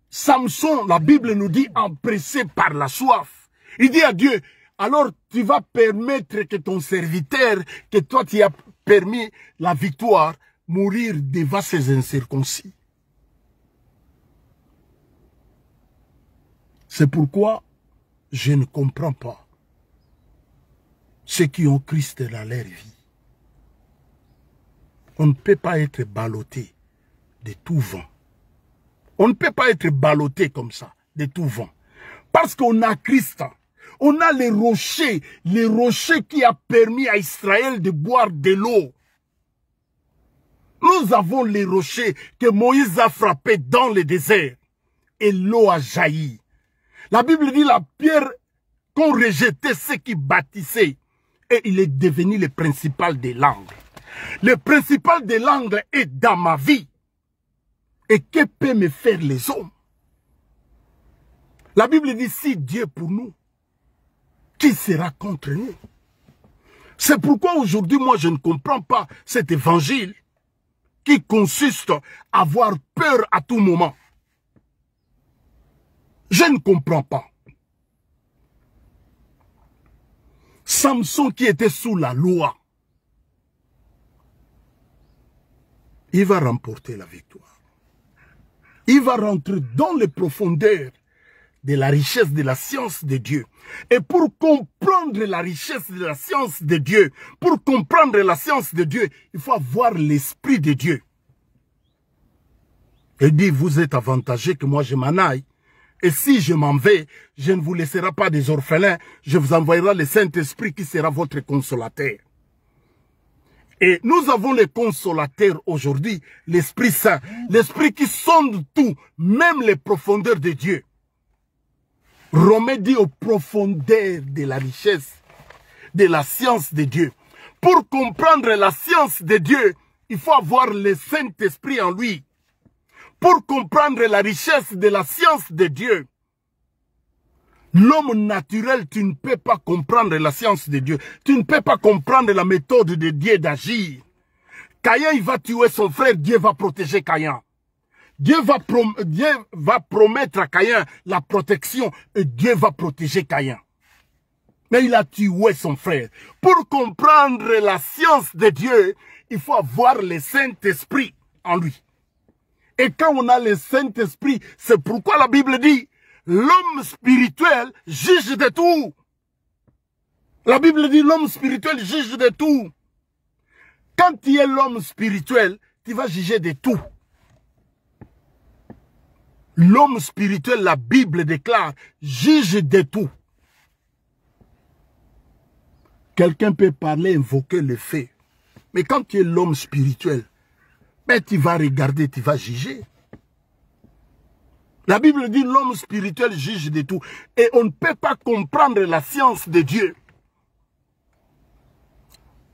Samson, la Bible nous dit, empressé par la soif, il dit à Dieu, alors tu vas permettre que ton serviteur, que toi tu as permis la victoire, mourir devant ces incirconcis. C'est pourquoi je ne comprends pas ceux qui ont Christ dans leur vie. On ne peut pas être ballotté de tout vent. On ne peut pas être ballotté comme ça, de tout vent. Parce qu'on a Christ. On a les rochers qui a permis à Israël de boire de l'eau. Nous avons les rochers que Moïse a frappés dans le désert. Et l'eau a jailli. La Bible dit la pierre qu'ont rejeté ceux qui bâtissaient. Et il est devenu le principal de l'angle. Le principal de l'angle est dans ma vie. Et que peut me faire les hommes? La Bible dit, si Dieu pour nous, qui sera contre nous? C'est pourquoi aujourd'hui, moi, je ne comprends pas cet évangile. qui consiste à avoir peur à tout moment. Je ne comprends pas. Samson qui était sous la loi, il va remporter la victoire. Il va rentrer dans les profondeurs de la richesse de la science de Dieu. Et pour comprendre la richesse de la science de Dieu, pour comprendre la science de Dieu, il faut avoir l'esprit de Dieu. Il dit, vous êtes avantagés que moi je m'en aille. Et si je m'en vais, je ne vous laisserai pas des orphelins, je vous envoyerai le Saint-Esprit qui sera votre consolateur. Et nous avons le consolateur aujourd'hui, l'Esprit Saint, l'Esprit qui sonde tout, même les profondeurs de Dieu. Romain dit aux profondeurs de la richesse, de la science de Dieu. Pour comprendre la science de Dieu, il faut avoir le Saint-Esprit en lui. Pour comprendre la richesse de la science de Dieu, l'homme naturel, tu ne peux pas comprendre la science de Dieu. Tu ne peux pas comprendre la méthode de Dieu d'agir. Caïn, il va tuer son frère, Dieu va protéger Caïn. Dieu va promettre à Caïn la protection et Dieu va protéger Caïn. Mais il a tué son frère. Pour comprendre la science de Dieu, il faut avoir le Saint-Esprit en lui. Et quand on a le Saint-Esprit, c'est pourquoi la Bible dit, l'homme spirituel juge de tout. La Bible dit, l'homme spirituel juge de tout. Quand tu es l'homme spirituel, tu vas juger de tout. L'homme spirituel, la Bible déclare, juge de tout. Quelqu'un peut parler, invoquer le fait. Mais quand tu es l'homme spirituel, ben, tu vas regarder, tu vas juger. La Bible dit l'homme spirituel juge de tout. Et on ne peut pas comprendre la science de Dieu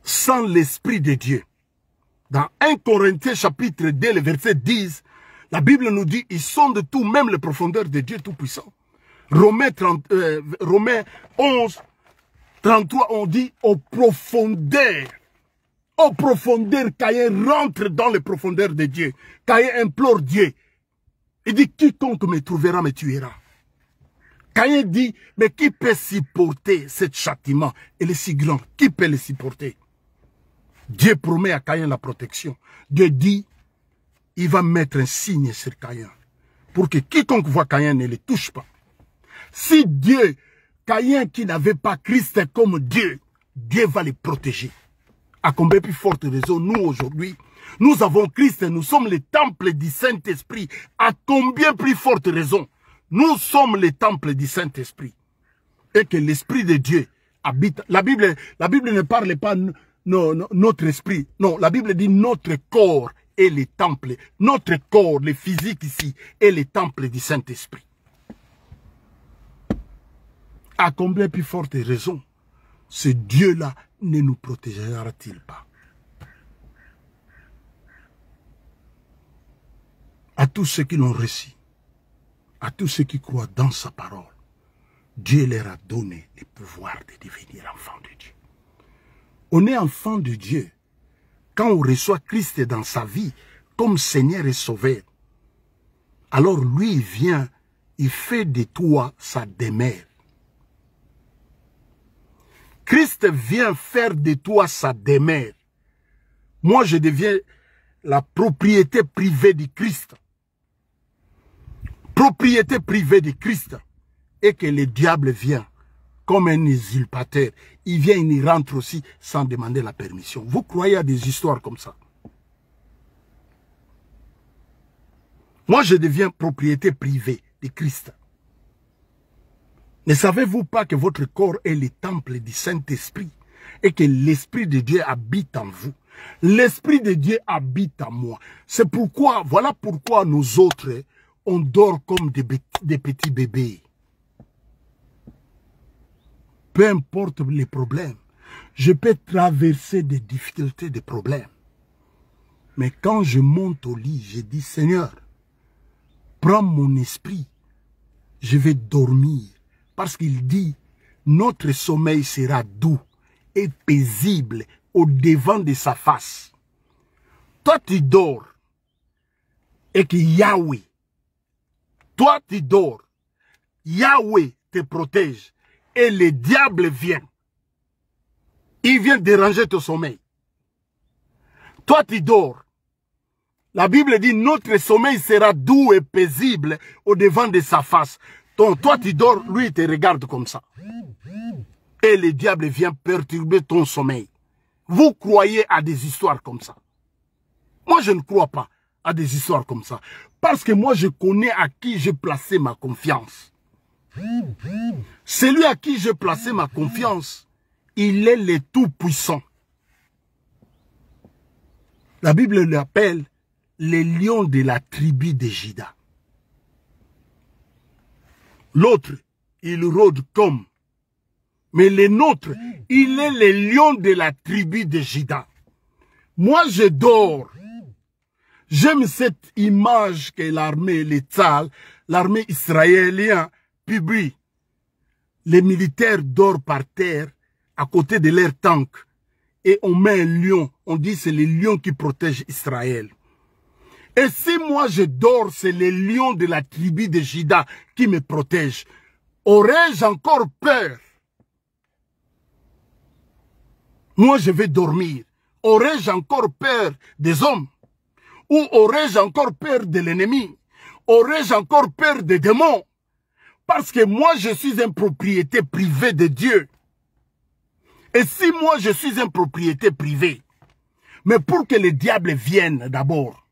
sans l'Esprit de Dieu. Dans 1 Corinthiens chapitre 2, le verset 10, la Bible nous dit, ils sont de tout, même les profondeurs de Dieu Tout-Puissant. Romains 11, 33, on dit aux profondeurs. Aux profondeurs, Caïn rentre dans les profondeurs de Dieu. Caïn implore Dieu. Il dit, quiconque me trouvera me tuera. Caïn dit, mais qui peut supporter ce châtiment? Il est si grand, qui peut le supporter? Dieu promet à Caïn la protection. Dieu dit, il va mettre un signe sur Caïn. Pour que quiconque voit Caïn ne le touche pas. Si Dieu, Caïn qui n'avait pas Christ comme Dieu, Dieu va le protéger. À combien plus forte raison, nous aujourd'hui, nous avons Christ et nous sommes le temple du Saint-Esprit. À combien plus forte raison, nous sommes le temple du Saint-Esprit. Et que l'Esprit de Dieu habite. La Bible ne parle pas notre esprit. Non, la Bible dit notre corps est le temple. Notre corps, le physique ici, est le temple du Saint-Esprit. À combien plus forte raison, ce Dieu-là ne nous protégera-t-il pas? À tous ceux qui l'ont reçu, à tous ceux qui croient dans sa parole, Dieu leur a donné le pouvoir de devenir enfants de Dieu. On est enfant de Dieu quand on reçoit Christ dans sa vie comme Seigneur et Sauveur. Alors lui, il vient, il fait de toi sa demeure. Christ vient faire de toi sa demeure. Moi, je deviens la propriété privée de Christ. Propriété privée de Christ. Et que le diable vient comme un usurpateur. Il vient, il rentre aussi sans demander la permission. Vous croyez à des histoires comme ça? Moi, je deviens propriété privée de Christ. Ne savez-vous pas que votre corps est le temple du Saint-Esprit et que l'Esprit de Dieu habite en vous? L'Esprit de Dieu habite en moi. C'est pourquoi, voilà pourquoi nous autres, on dort comme des petits bébés. Peu importe les problèmes, je peux traverser des difficultés, des problèmes. Mais quand je monte au lit, je dis, Seigneur, prends mon esprit, je vais dormir. Parce qu'il dit, notre sommeil sera doux et paisible au devant de sa face. toi tu dors et que Yahweh, toi tu dors, Yahweh te protège et le diable vient. Il vient déranger ton sommeil. Toi tu dors. La Bible dit notre sommeil sera doux et paisible au devant de sa face. Donc toi tu dors, lui il te regarde comme ça. Et le diable vient perturber ton sommeil. Vous croyez à des histoires comme ça? Moi je ne crois pas à des histoires comme ça. Parce que moi je connais à qui j'ai placé ma confiance. Celui à qui j'ai placé ma confiance, il est le Tout-Puissant. La Bible l'appelle les lions de la tribu de Juda. L'autre, il rôde comme. Mais le nôtre, il est le lion de la tribu de Juda. Moi, je dors. J'aime cette image que l'armée, l'État, l'armée israélienne publie. Les militaires dorment par terre à côté de leur tank. Et on met un lion. On dit c'est le lion qui protège Israël. Et si moi je dors, c'est le lion de la tribu de Juda qui me protège. Aurais-je encore peur? Moi je vais dormir. Aurais-je encore peur des hommes? Ou aurais-je encore peur de l'ennemi? Aurais-je encore peur des démons? Parce que moi je suis une propriété privée de Dieu. Et si moi je suis une propriété privée, mais pour que le diable vienne d'abord,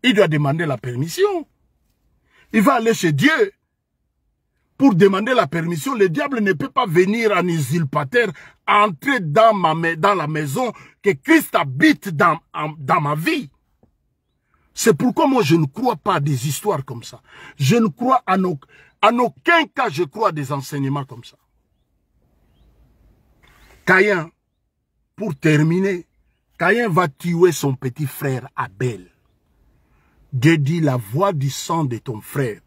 il doit demander la permission. Il va aller chez Dieu. Pour demander la permission, le diable ne peut pas venir en usurpateur, entrer dans la maison que Christ habite dans ma vie. C'est pourquoi moi je ne crois pas à des histoires comme ça. Je ne crois en aucun cas je crois à des enseignements comme ça. Caïn, pour terminer, Caïn va tuer son petit frère Abel. Dieu dit la voix du sang de ton frère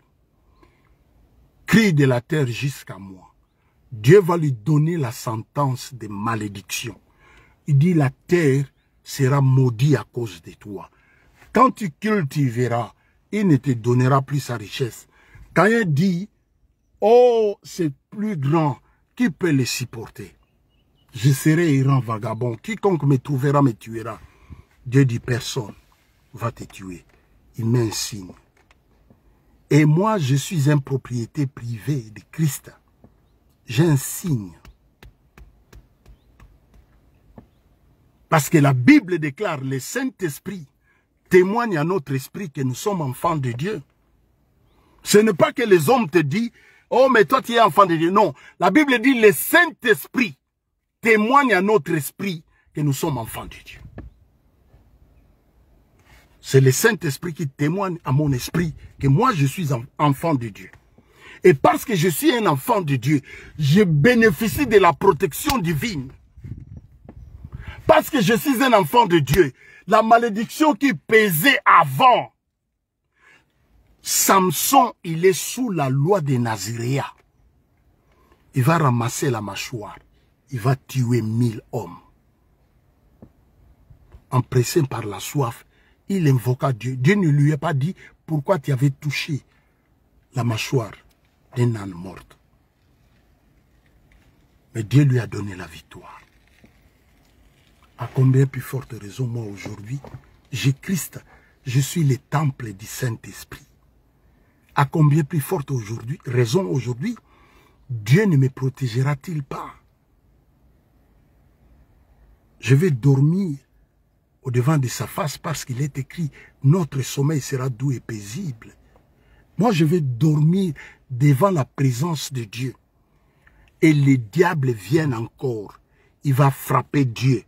crie de la terre jusqu'à moi. Dieu va lui donner la sentence de malédiction. Il dit la terre sera maudite à cause de toi. Quand tu cultiveras, il ne te donnera plus sa richesse. Caïn dit, oh c'est plus grand, qui peut le supporter? Je serai errant vagabond, quiconque me trouvera me tuera. Dieu dit personne va te tuer. Il met un signe. Et moi, je suis une propriété privée de Christ. J'ai un signe. Parce que la Bible déclare, le Saint-Esprit témoigne à notre esprit que nous sommes enfants de Dieu. Ce n'est pas que les hommes te disent, oh mais toi tu es enfant de Dieu. Non, la Bible dit, le Saint-Esprit témoigne à notre esprit que nous sommes enfants de Dieu. C'est le Saint-Esprit qui témoigne à mon esprit que moi je suis un enfant de Dieu. Et parce que je suis un enfant de Dieu, je bénéficie de la protection divine. Parce que je suis un enfant de Dieu, la malédiction qui pesait avant, Samson, il est sous la loi des Naziréens. Il va ramasser la mâchoire. Il va tuer 1000 hommes. Empressé par la soif, il invoqua Dieu. Dieu ne lui a pas dit pourquoi tu avais touché la mâchoire d'un âne mort. Mais Dieu lui a donné la victoire. À combien plus forte raison, moi aujourd'hui, j'ai Christ, je suis le temple du Saint-Esprit. À combien plus forte raison aujourd'hui, Dieu ne me protégera-t-il pas? Je vais dormir au devant de sa face parce qu'il est écrit, notre sommeil sera doux et paisible. Moi, je vais dormir devant la présence de Dieu. Et les diables viennent encore. Il va frapper Dieu.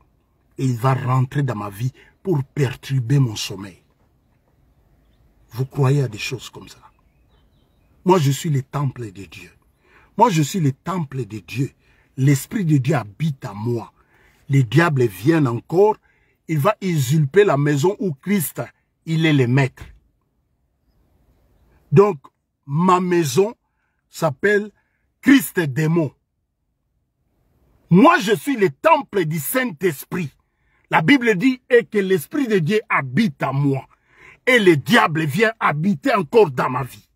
Et il va rentrer dans ma vie pour perturber mon sommeil. Vous croyez à des choses comme ça? Moi, je suis le temple de Dieu. Moi, je suis le temple de Dieu. L'Esprit de Dieu habite à moi. Les diables viennent encore. Il va usurper la maison où Christ, il est le maître. Donc, ma maison s'appelle Christ démon. Moi, je suis le temple du Saint-Esprit. La Bible dit et que l'Esprit de Dieu habite en moi. Et le diable vient habiter encore dans ma vie.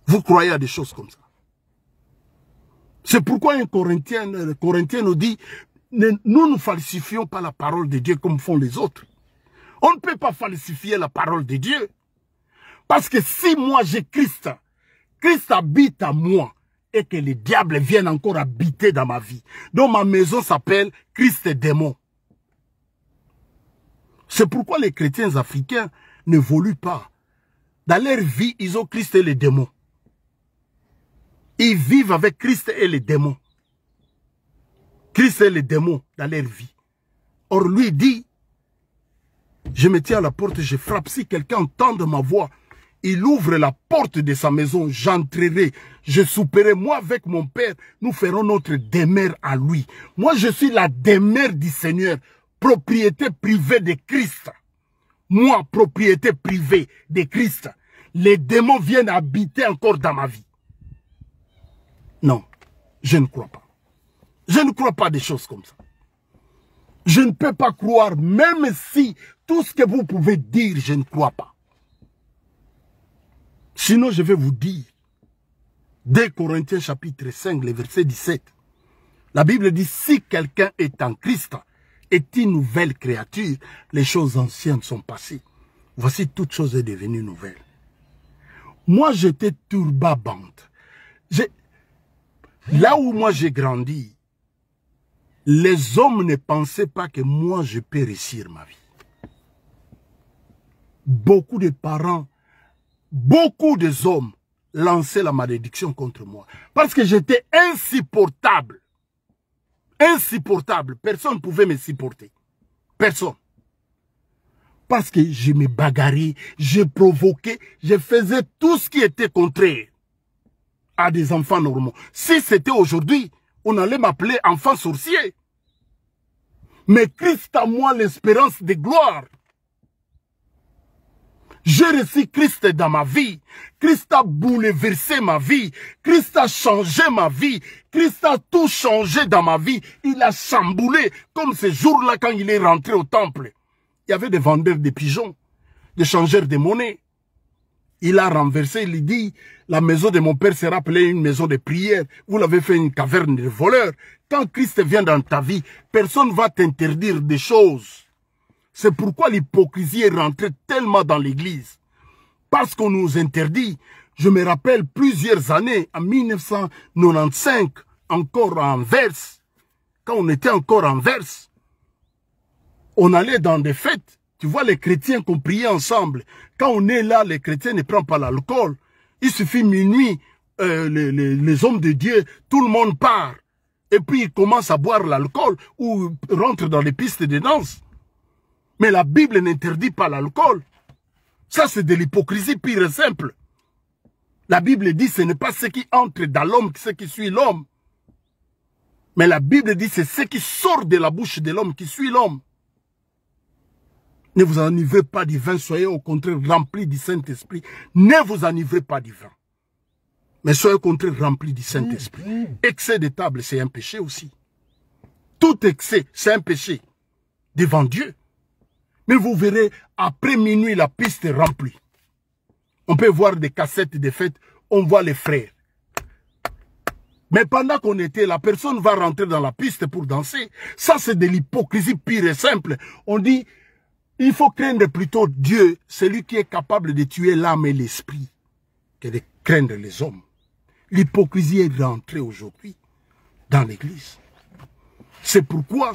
Vous croyez à des choses comme ça? C'est pourquoi un Corinthien nous dit, nous ne falsifions pas la parole de Dieu comme font les autres. On ne peut pas falsifier la parole de Dieu. Parce que si moi j'ai Christ, Christ habite en moi et que le diable vienne encore habiter dans ma vie. Donc ma maison s'appelle Christ et démon. C'est pourquoi les chrétiens africains n'évoluent pas. Dans leur vie, ils ont Christ et les démons. Ils vivent avec Christ et les démons. Christ et les démons dans leur vie. Or, lui dit, je me tiens à la porte, je frappe. Si quelqu'un entend ma voix, il ouvre la porte de sa maison, j'entrerai, je souperai. Moi, avec mon Père, nous ferons notre demeure à lui. Moi, je suis la demeure du Seigneur, propriété privée de Christ. Moi, propriété privée de Christ. Les démons viennent habiter encore dans ma vie. Non, je ne crois pas. Je ne crois pas des choses comme ça. Je ne peux pas croire, même si tout ce que vous pouvez dire, je ne crois pas. Sinon, je vais vous dire, 2 Corinthiens chapitre 5, le verset 17, la Bible dit, si quelqu'un est en Christ, est une nouvelle créature, les choses anciennes sont passées. Voici, toute chose est devenue nouvelle. Moi, j'étais turbabante. Là où moi j'ai grandi, les hommes ne pensaient pas que moi je peux réussir ma vie. Beaucoup de parents, beaucoup des hommes lançaient la malédiction contre moi. Parce que j'étais insupportable. Insupportable. Personne ne pouvait me supporter. Personne. Parce que je me bagarrais, je provoquais, je faisais tout ce qui était contraire à des enfants normaux. Si c'était aujourd'hui, on allait m'appeler enfant sorcier. Mais Christ a moi l'espérance de gloire. J'ai reçu Christ dans ma vie. Christ a bouleversé ma vie. Christ a changé ma vie. Christ a tout changé dans ma vie. Il a chamboulé. Comme ce jour-là quand il est rentré au temple. Il y avait des vendeurs de pigeons, des changeurs de monnaie. Il a renversé, il dit, la maison de mon père sera appelée une maison de prière. Vous l'avez fait une caverne de voleurs. Quand Christ vient dans ta vie, personne ne va t'interdire des choses. C'est pourquoi l'hypocrisie est rentrée tellement dans l'église. Parce qu'on nous interdit. Je me rappelle plusieurs années, en 1995, encore en Verse, quand on était encore en Verse, on allait dans des fêtes. Tu vois les chrétiens qu'on priait ensemble. Quand on est là, les chrétiens ne prennent pas l'alcool. Il suffit minuit, les hommes de Dieu, tout le monde part. Et puis ils commencent à boire l'alcool ou rentrent dans les pistes de danse. Mais la Bible n'interdit pas l'alcool. Ça, c'est de l'hypocrisie pure et simple. La Bible dit ce n'est pas ce qui entre dans l'homme, ce qui suit l'homme. Mais la Bible dit c'est ce qui sort de la bouche de l'homme qui suit l'homme. Ne vous enivrez pas du vin, soyez au contraire remplis du Saint-Esprit. Ne vous enivrez pas du vin. Mais soyez au contraire remplis du Saint-Esprit. Excès de table, c'est un péché aussi. Tout excès, c'est un péché devant Dieu. Mais vous verrez, après minuit, la piste est remplie. On peut voir des cassettes de fêtes, on voit les frères. Mais pendant qu'on était là, personne ne va rentrer dans la piste pour danser. Ça, c'est de l'hypocrisie pure et simple. On dit, il faut craindre plutôt Dieu, celui qui est capable de tuer l'âme et l'esprit, que de craindre les hommes. L'hypocrisie est rentrée aujourd'hui dans l'église. C'est pourquoi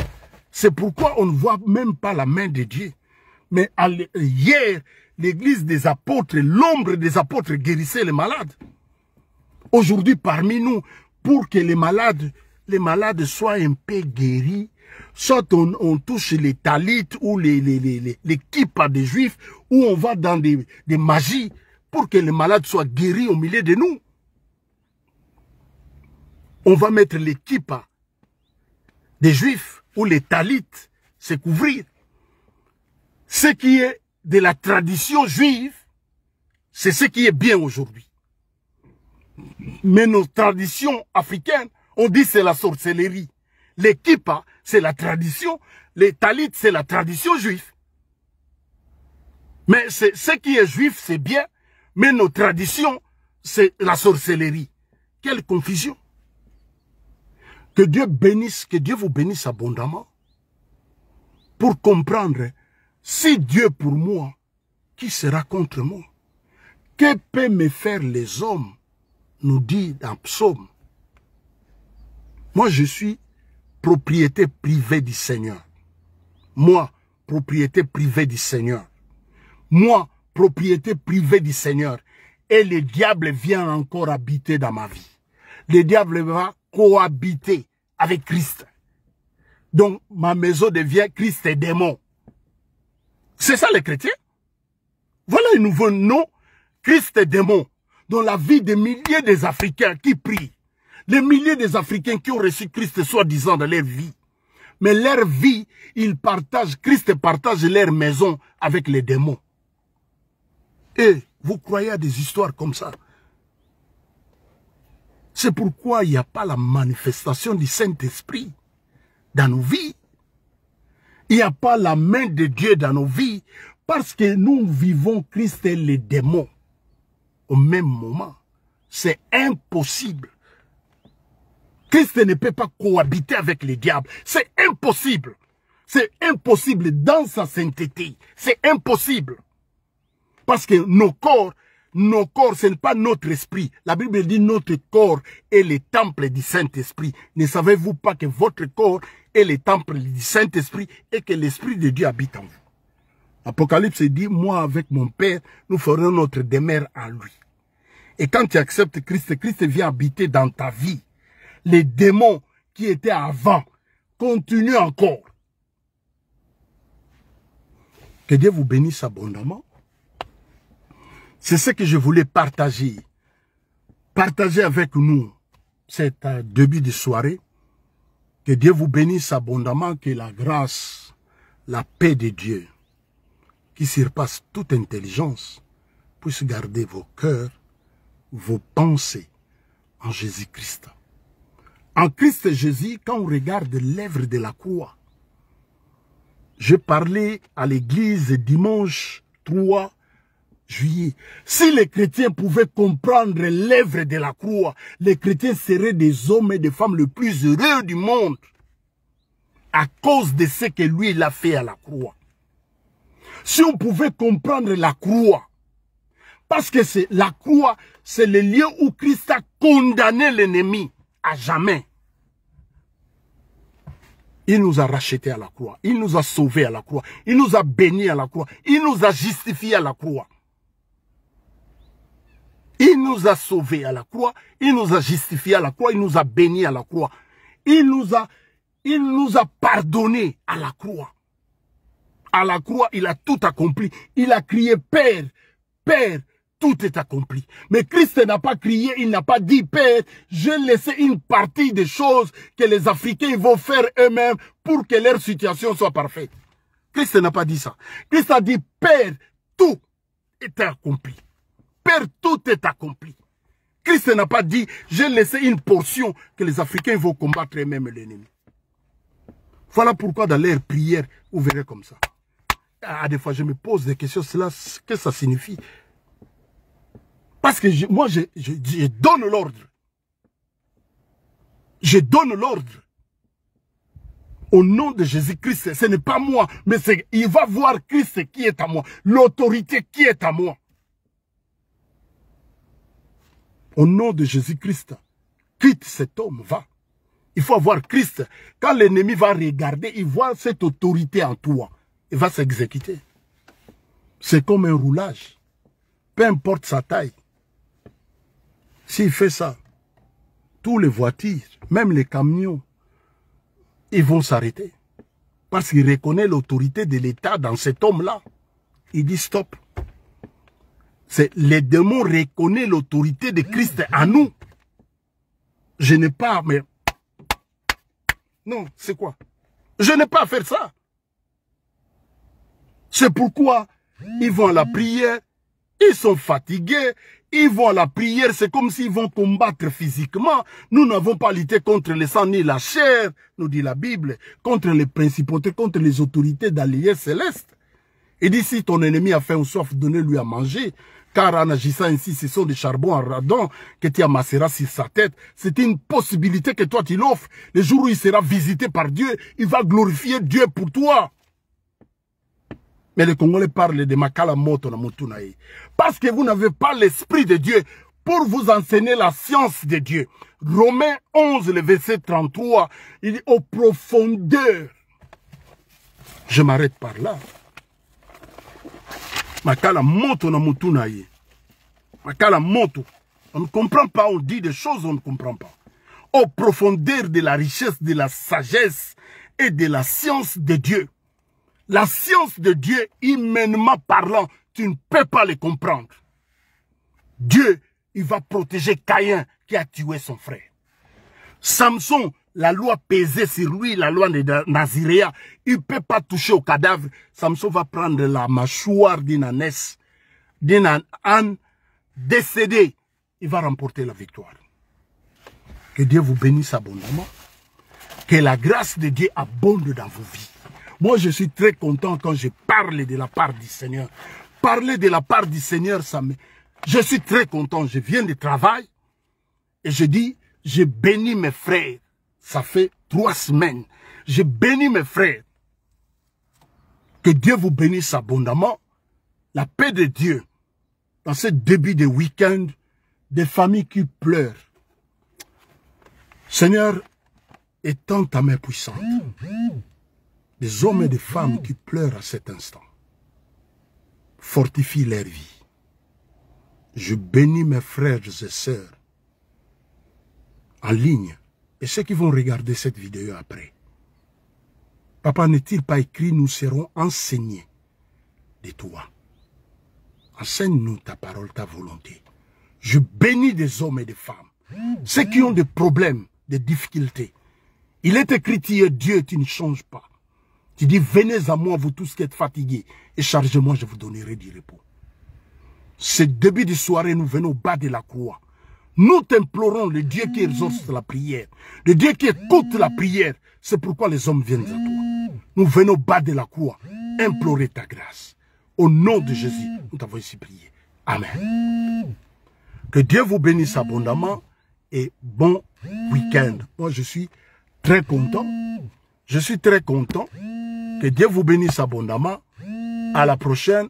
on ne voit même pas la main de Dieu. Mais hier, l'église des apôtres, l'ombre des apôtres guérissait les malades. Aujourd'hui, parmi nous, pour que les malades soient un peu guéris, soit on touche les talites ou les kippas des juifs, ou on va dans des magies pour que les malades soient guéris au milieu de nous. On va mettre les kippas des juifs ou les talites, se couvrir. Ce qui est de la tradition juive, c'est ce qui est bien aujourd'hui. Mais nos traditions africaines, on dit c'est la sorcellerie. Les kippas, c'est la tradition. les talits, c'est la tradition juive. Mais ce qui est juif, c'est bien. Mais nos traditions, c'est la sorcellerie. Quelle confusion. Que Dieu bénisse, que Dieu vous bénisse abondamment. Pour comprendre, si Dieu pour moi, qui sera contre moi? Que peut me faire les hommes? Nous dit dans Psaume. Moi, je suis propriété privée du Seigneur. Moi, propriété privée du Seigneur. Moi, propriété privée du Seigneur. Et le diable vient encore habiter dans ma vie. Le diable va cohabiter avec Christ. Donc, ma maison devient Christ et démon. C'est ça les chrétiens. Voilà un nouveau nom, Christ et démon, dans la vie des milliers des Africains qui prient. Les milliers des Africains qui ont reçu Christ soi-disant dans leur vie. Mais leur vie, ils partagent, Christ partage leur maison avec les démons. Et vous croyez à des histoires comme ça? C'est pourquoi il n'y a pas la manifestation du Saint-Esprit dans nos vies. Il n'y a pas la main de Dieu dans nos vies parce que nous vivons Christ et les démons au même moment. C'est impossible. Christ ne peut pas cohabiter avec les diables. C'est impossible. C'est impossible dans sa sainteté. C'est impossible. Parce que nos corps, ce n'est pas notre esprit. La Bible dit notre corps est le temple du Saint-Esprit. Ne savez-vous pas que votre corps est le temple du Saint-Esprit et que l'Esprit de Dieu habite en vous? Apocalypse dit, moi avec mon Père, nous ferons notre demeure en lui. Et quand tu acceptes Christ, Christ vient habiter dans ta vie. Les démons qui étaient avant continuent encore. Que Dieu vous bénisse abondamment. C'est ce que je voulais partager. Partager avec nous cet début de soirée. Que Dieu vous bénisse abondamment, que la grâce, la paix de Dieu, qui surpasse toute intelligence, puisse garder vos cœurs, vos pensées en Jésus-Christ. En Christ Jésus, quand on regarde l'œuvre de la croix, je parlais à l'église dimanche 3 juillet. Si les chrétiens pouvaient comprendre l'œuvre de la croix, les chrétiens seraient des hommes et des femmes les plus heureux du monde à cause de ce que lui il a fait à la croix. Si on pouvait comprendre la croix, parce que c'est la croix, c'est le lieu où Christ a condamné l'ennemi à jamais. Il nous a rachetés à la croix. Il nous a sauvés à la croix. Il nous a bénis à la croix. Il nous a justifiés à la croix. Il nous a sauvés à la croix. Il nous a justifiés à la croix. Il nous a bénis à la croix. Il nous a pardonnés à la croix. À la croix, il a tout accompli. Il a crié, Père, Père, tout est accompli. Mais Christ n'a pas crié, il n'a pas dit, Père, j'ai laissé une partie des choses que les Africains vont faire eux-mêmes pour que leur situation soit parfaite. Christ n'a pas dit ça. Christ a dit, Père, tout est accompli. Père, tout est accompli. Christ n'a pas dit, j'ai laissé une portion que les Africains vont combattre eux-mêmes l'ennemi. Voilà pourquoi dans leur prière, vous verrez comme ça. Ah, des fois, je me pose des questions, qu'est-ce que ça signifie? Parce que moi, je donne l'ordre. Je donne l'ordre. Au nom de Jésus-Christ, ce n'est pas moi, mais il va voir Christ qui est à moi. L'autorité qui est à moi. Au nom de Jésus-Christ, quitte cet homme, va. Il faut avoir Christ. Quand l'ennemi va regarder, il voit cette autorité en toi. Il va s'exécuter. C'est comme un roulage. Peu importe sa taille. S'il fait ça, toutes les voitures, même les camions, ils vont s'arrêter. Parce qu'il reconnaît l'autorité de l'État dans cet homme-là. Il dit stop. Les démons reconnaissent l'autorité de Christ en nous. Je n'ai pas, mais... Non, c'est quoi? Je n'ai pas à faire ça. C'est pourquoi ils vont à la prière Ils sont fatigués, ils vont à la prière, c'est comme s'ils vont combattre physiquement. Nous n'avons pas lutté contre le sang ni la chair, nous dit la Bible, contre les principautés, contre les autorités d'alliés célestes. Et dit, si ton ennemi a faim ou soif, donnez-lui à manger. Car en agissant ainsi, ce sont des charbons en radon que tu amasseras sur sa tête. C'est une possibilité que toi tu l'offres. Le jour où il sera visité par Dieu, il va glorifier Dieu pour toi. Mais les Congolais parlent de Makala Moto na Mutunaï. Parce que vous n'avez pas l'esprit de Dieu pour vous enseigner la science de Dieu. Romains 11, le verset 33, il dit aux profondeurs. Je m'arrête par là. Makala Moto na Mutunaï. Makala Moto. On ne comprend pas, on dit des choses, on ne comprend pas. Aux profondeurs de la richesse, de la sagesse et de la science de Dieu. La science de Dieu, humainement parlant, tu ne peux pas le comprendre. Dieu, il va protéger Caïn qui a tué son frère. Samson, la loi pesait sur lui, la loi de Naziréa. Il ne peut pas toucher au cadavre. Samson va prendre la mâchoire d'une ânesse, d'une âne décédée. Il va remporter la victoire. Que Dieu vous bénisse abondamment. Que la grâce de Dieu abonde dans vos vies. Moi, je suis très content quand je parle de la part du Seigneur. Parler de la part du Seigneur, ça me... Je suis très content. Je viens de travail et je dis, je bénis mes frères. Ça fait 3 semaines. Je bénis mes frères. Que Dieu vous bénisse abondamment. La paix de Dieu. Dans ce début de week-end, des familles qui pleurent. Seigneur, étends ta main puissante. Des hommes et des femmes qui pleurent à cet instant. Fortifie leur vie. Je bénis mes frères et sœurs en ligne et ceux qui vont regarder cette vidéo après. Papa, n'est-il pas écrit, nous serons enseignés de toi. Enseigne-nous ta parole, ta volonté. Je bénis des hommes et des femmes. Ceux qui ont des problèmes, des difficultés. Il est écrit hier, Dieu, tu ne changes pas. Tu dis, venez à moi, vous tous qui êtes fatigués, et chargez-moi, je vous donnerai du repos. Ce début de soirée, nous venons au bas de la croix. Nous t'implorons, le Dieu qui exauce la prière, le Dieu qui écoute la prière. C'est pourquoi les hommes viennent à toi. Nous venons au bas de la croix, implorer ta grâce. Au nom de Jésus, nous t'avons ici prié. Amen. Que Dieu vous bénisse abondamment et bon week-end. Moi, je suis très content. Je suis très content. Que Dieu vous bénisse abondamment. À la prochaine.